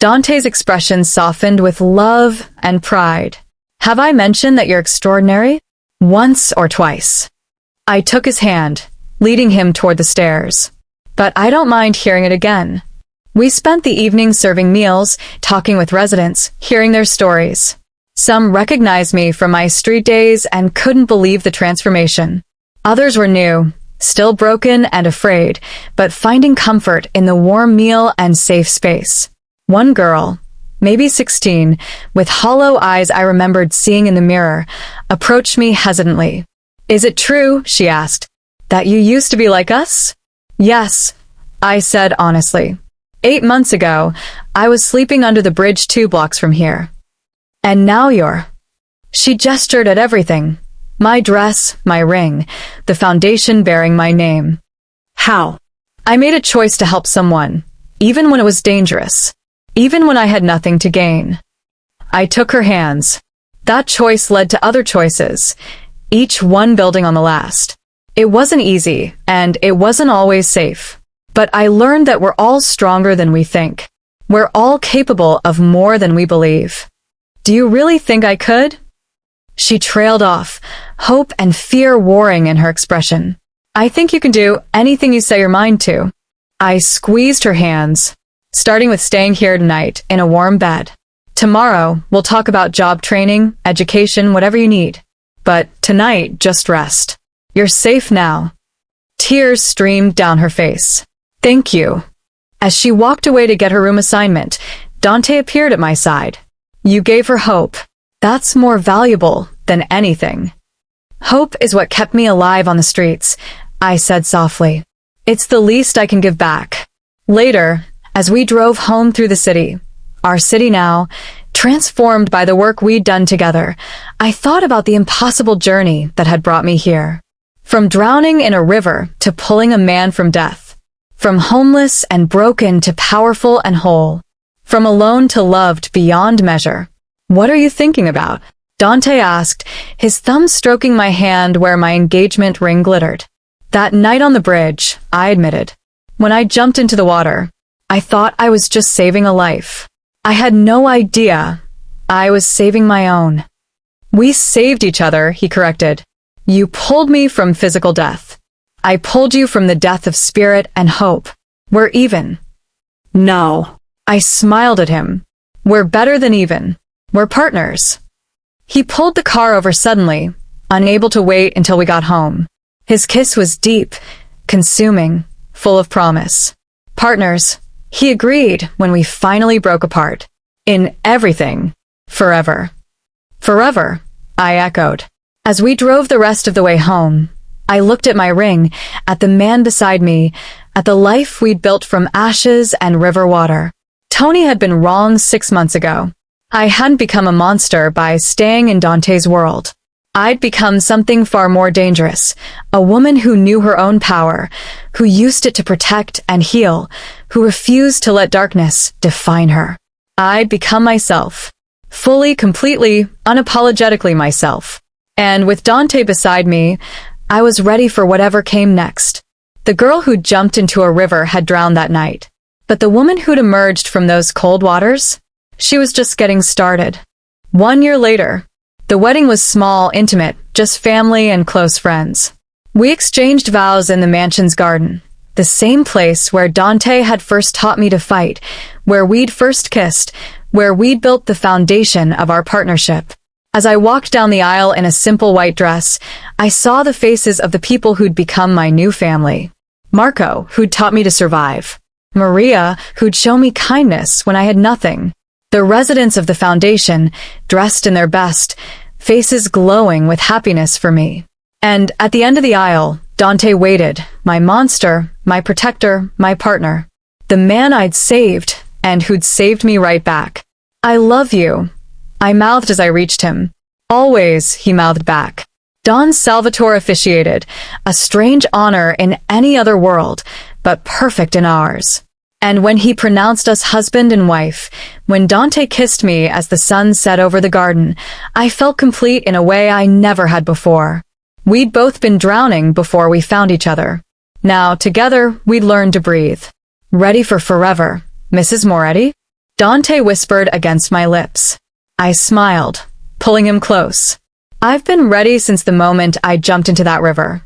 Dante's expression softened with love and pride. "Have I mentioned that you're extraordinary? Once or twice?" I took his hand, leading him toward the stairs. "But I don't mind hearing it again." We spent the evening serving meals, talking with residents, hearing their stories. Some recognized me from my street days and couldn't believe the transformation. Others were new, still broken and afraid, but finding comfort in the warm meal and safe space. One girl, maybe 16, with hollow eyes I remembered seeing in the mirror, approached me hesitantly. "Is it true," she asked, "that you used to be like us?" "Yes," I said honestly. 8 months ago, I was sleeping under the bridge 2 blocks from here. And now you're..." She gestured at everything. My dress, my ring, the foundation bearing my name. "How?" "I made a choice to help someone, even when it was dangerous, even when I had nothing to gain." I took her hands. That choice led to other choices, each one building on the last. It wasn't easy, and it wasn't always safe. But I learned that we're all stronger than we think. We're all capable of more than we believe. "Do you really think I could?" She trailed off, hope and fear warring in her expression. "I think you can do anything you set your mind to." I squeezed her hands, starting with staying here tonight in a warm bed. "Tomorrow, we'll talk about job training, education, whatever you need. But tonight, just rest. You're safe now." Tears streamed down her face. "Thank you." As she walked away to get her room assignment, Dante appeared at my side. You gave her hope. That's more valuable than anything. Hope is what kept me alive on the streets, I said softly. It's the least I can give back. Later, as we drove home through the city, our city now, transformed by the work we'd done together, I thought about the impossible journey that had brought me here. From drowning in a river to pulling a man from death. From homeless and broken to powerful and whole. From alone to loved beyond measure. What are you thinking about? Dante asked, his thumb stroking my hand where my engagement ring glittered. That night on the bridge, I admitted. When I jumped into the water, I thought I was just saving a life. I had no idea I was saving my own. We saved each other, he corrected. You pulled me from physical death. I pulled you from the death of spirit and hope. We're even. No. I smiled at him. We're better than even. We're partners. He pulled the car over suddenly, unable to wait until we got home. His kiss was deep, consuming, full of promise. Partners, he agreed when we finally broke apart. In everything. Forever. Forever, I echoed. As we drove the rest of the way home, I looked at my ring, at the man beside me, at the life we'd built from ashes and river water. Tony had been wrong 6 months ago. I hadn't become a monster by staying in Dante's world. I'd become something far more dangerous, a woman who knew her own power, who used it to protect and heal, who refused to let darkness define her. I'd become myself. Fully, completely, unapologetically myself. And with Dante beside me, I was ready for whatever came next. The girl who'd jumped into a river had drowned that night. But the woman who'd emerged from those cold waters? She was just getting started. 1 year later, the wedding was small, intimate, just family and close friends. We exchanged vows in the mansion's garden, the same place where Dante had first taught me to fight, where we'd first kissed, where we'd built the foundation of our partnership. As I walked down the aisle in a simple white dress, I saw the faces of the people who'd become my new family. Marco, who'd taught me to survive. Maria, who'd shown me kindness when I had nothing. The residents of the foundation, dressed in their best, faces glowing with happiness for me. And at the end of the aisle, Dante waited, my monster, my protector, my partner. The man I'd saved, and who'd saved me right back. I love you, I mouthed as I reached him. Always, he mouthed back. Don Salvatore officiated, a strange honor in any other world, but perfect in ours. And when he pronounced us husband and wife, when Dante kissed me as the sun set over the garden, I felt complete in a way I never had before. We'd both been drowning before we found each other. Now, together, we'd learned to breathe. Ready for forever, Mrs. Moretti? Dante whispered against my lips. I smiled, pulling him close. I've been ready since the moment I jumped into that river.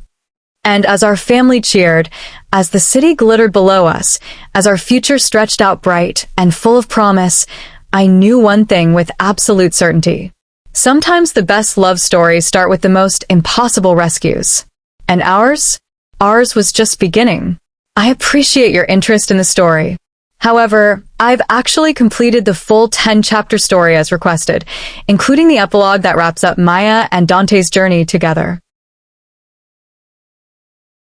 And as our family cheered, as the city glittered below us, as our future stretched out bright and full of promise, I knew one thing with absolute certainty. Sometimes the best love stories start with the most impossible rescues. And ours was just beginning. I appreciate your interest in the story. However, I've actually completed the full 10-chapter story as requested, including the epilogue that wraps up Maya and Dante's journey together.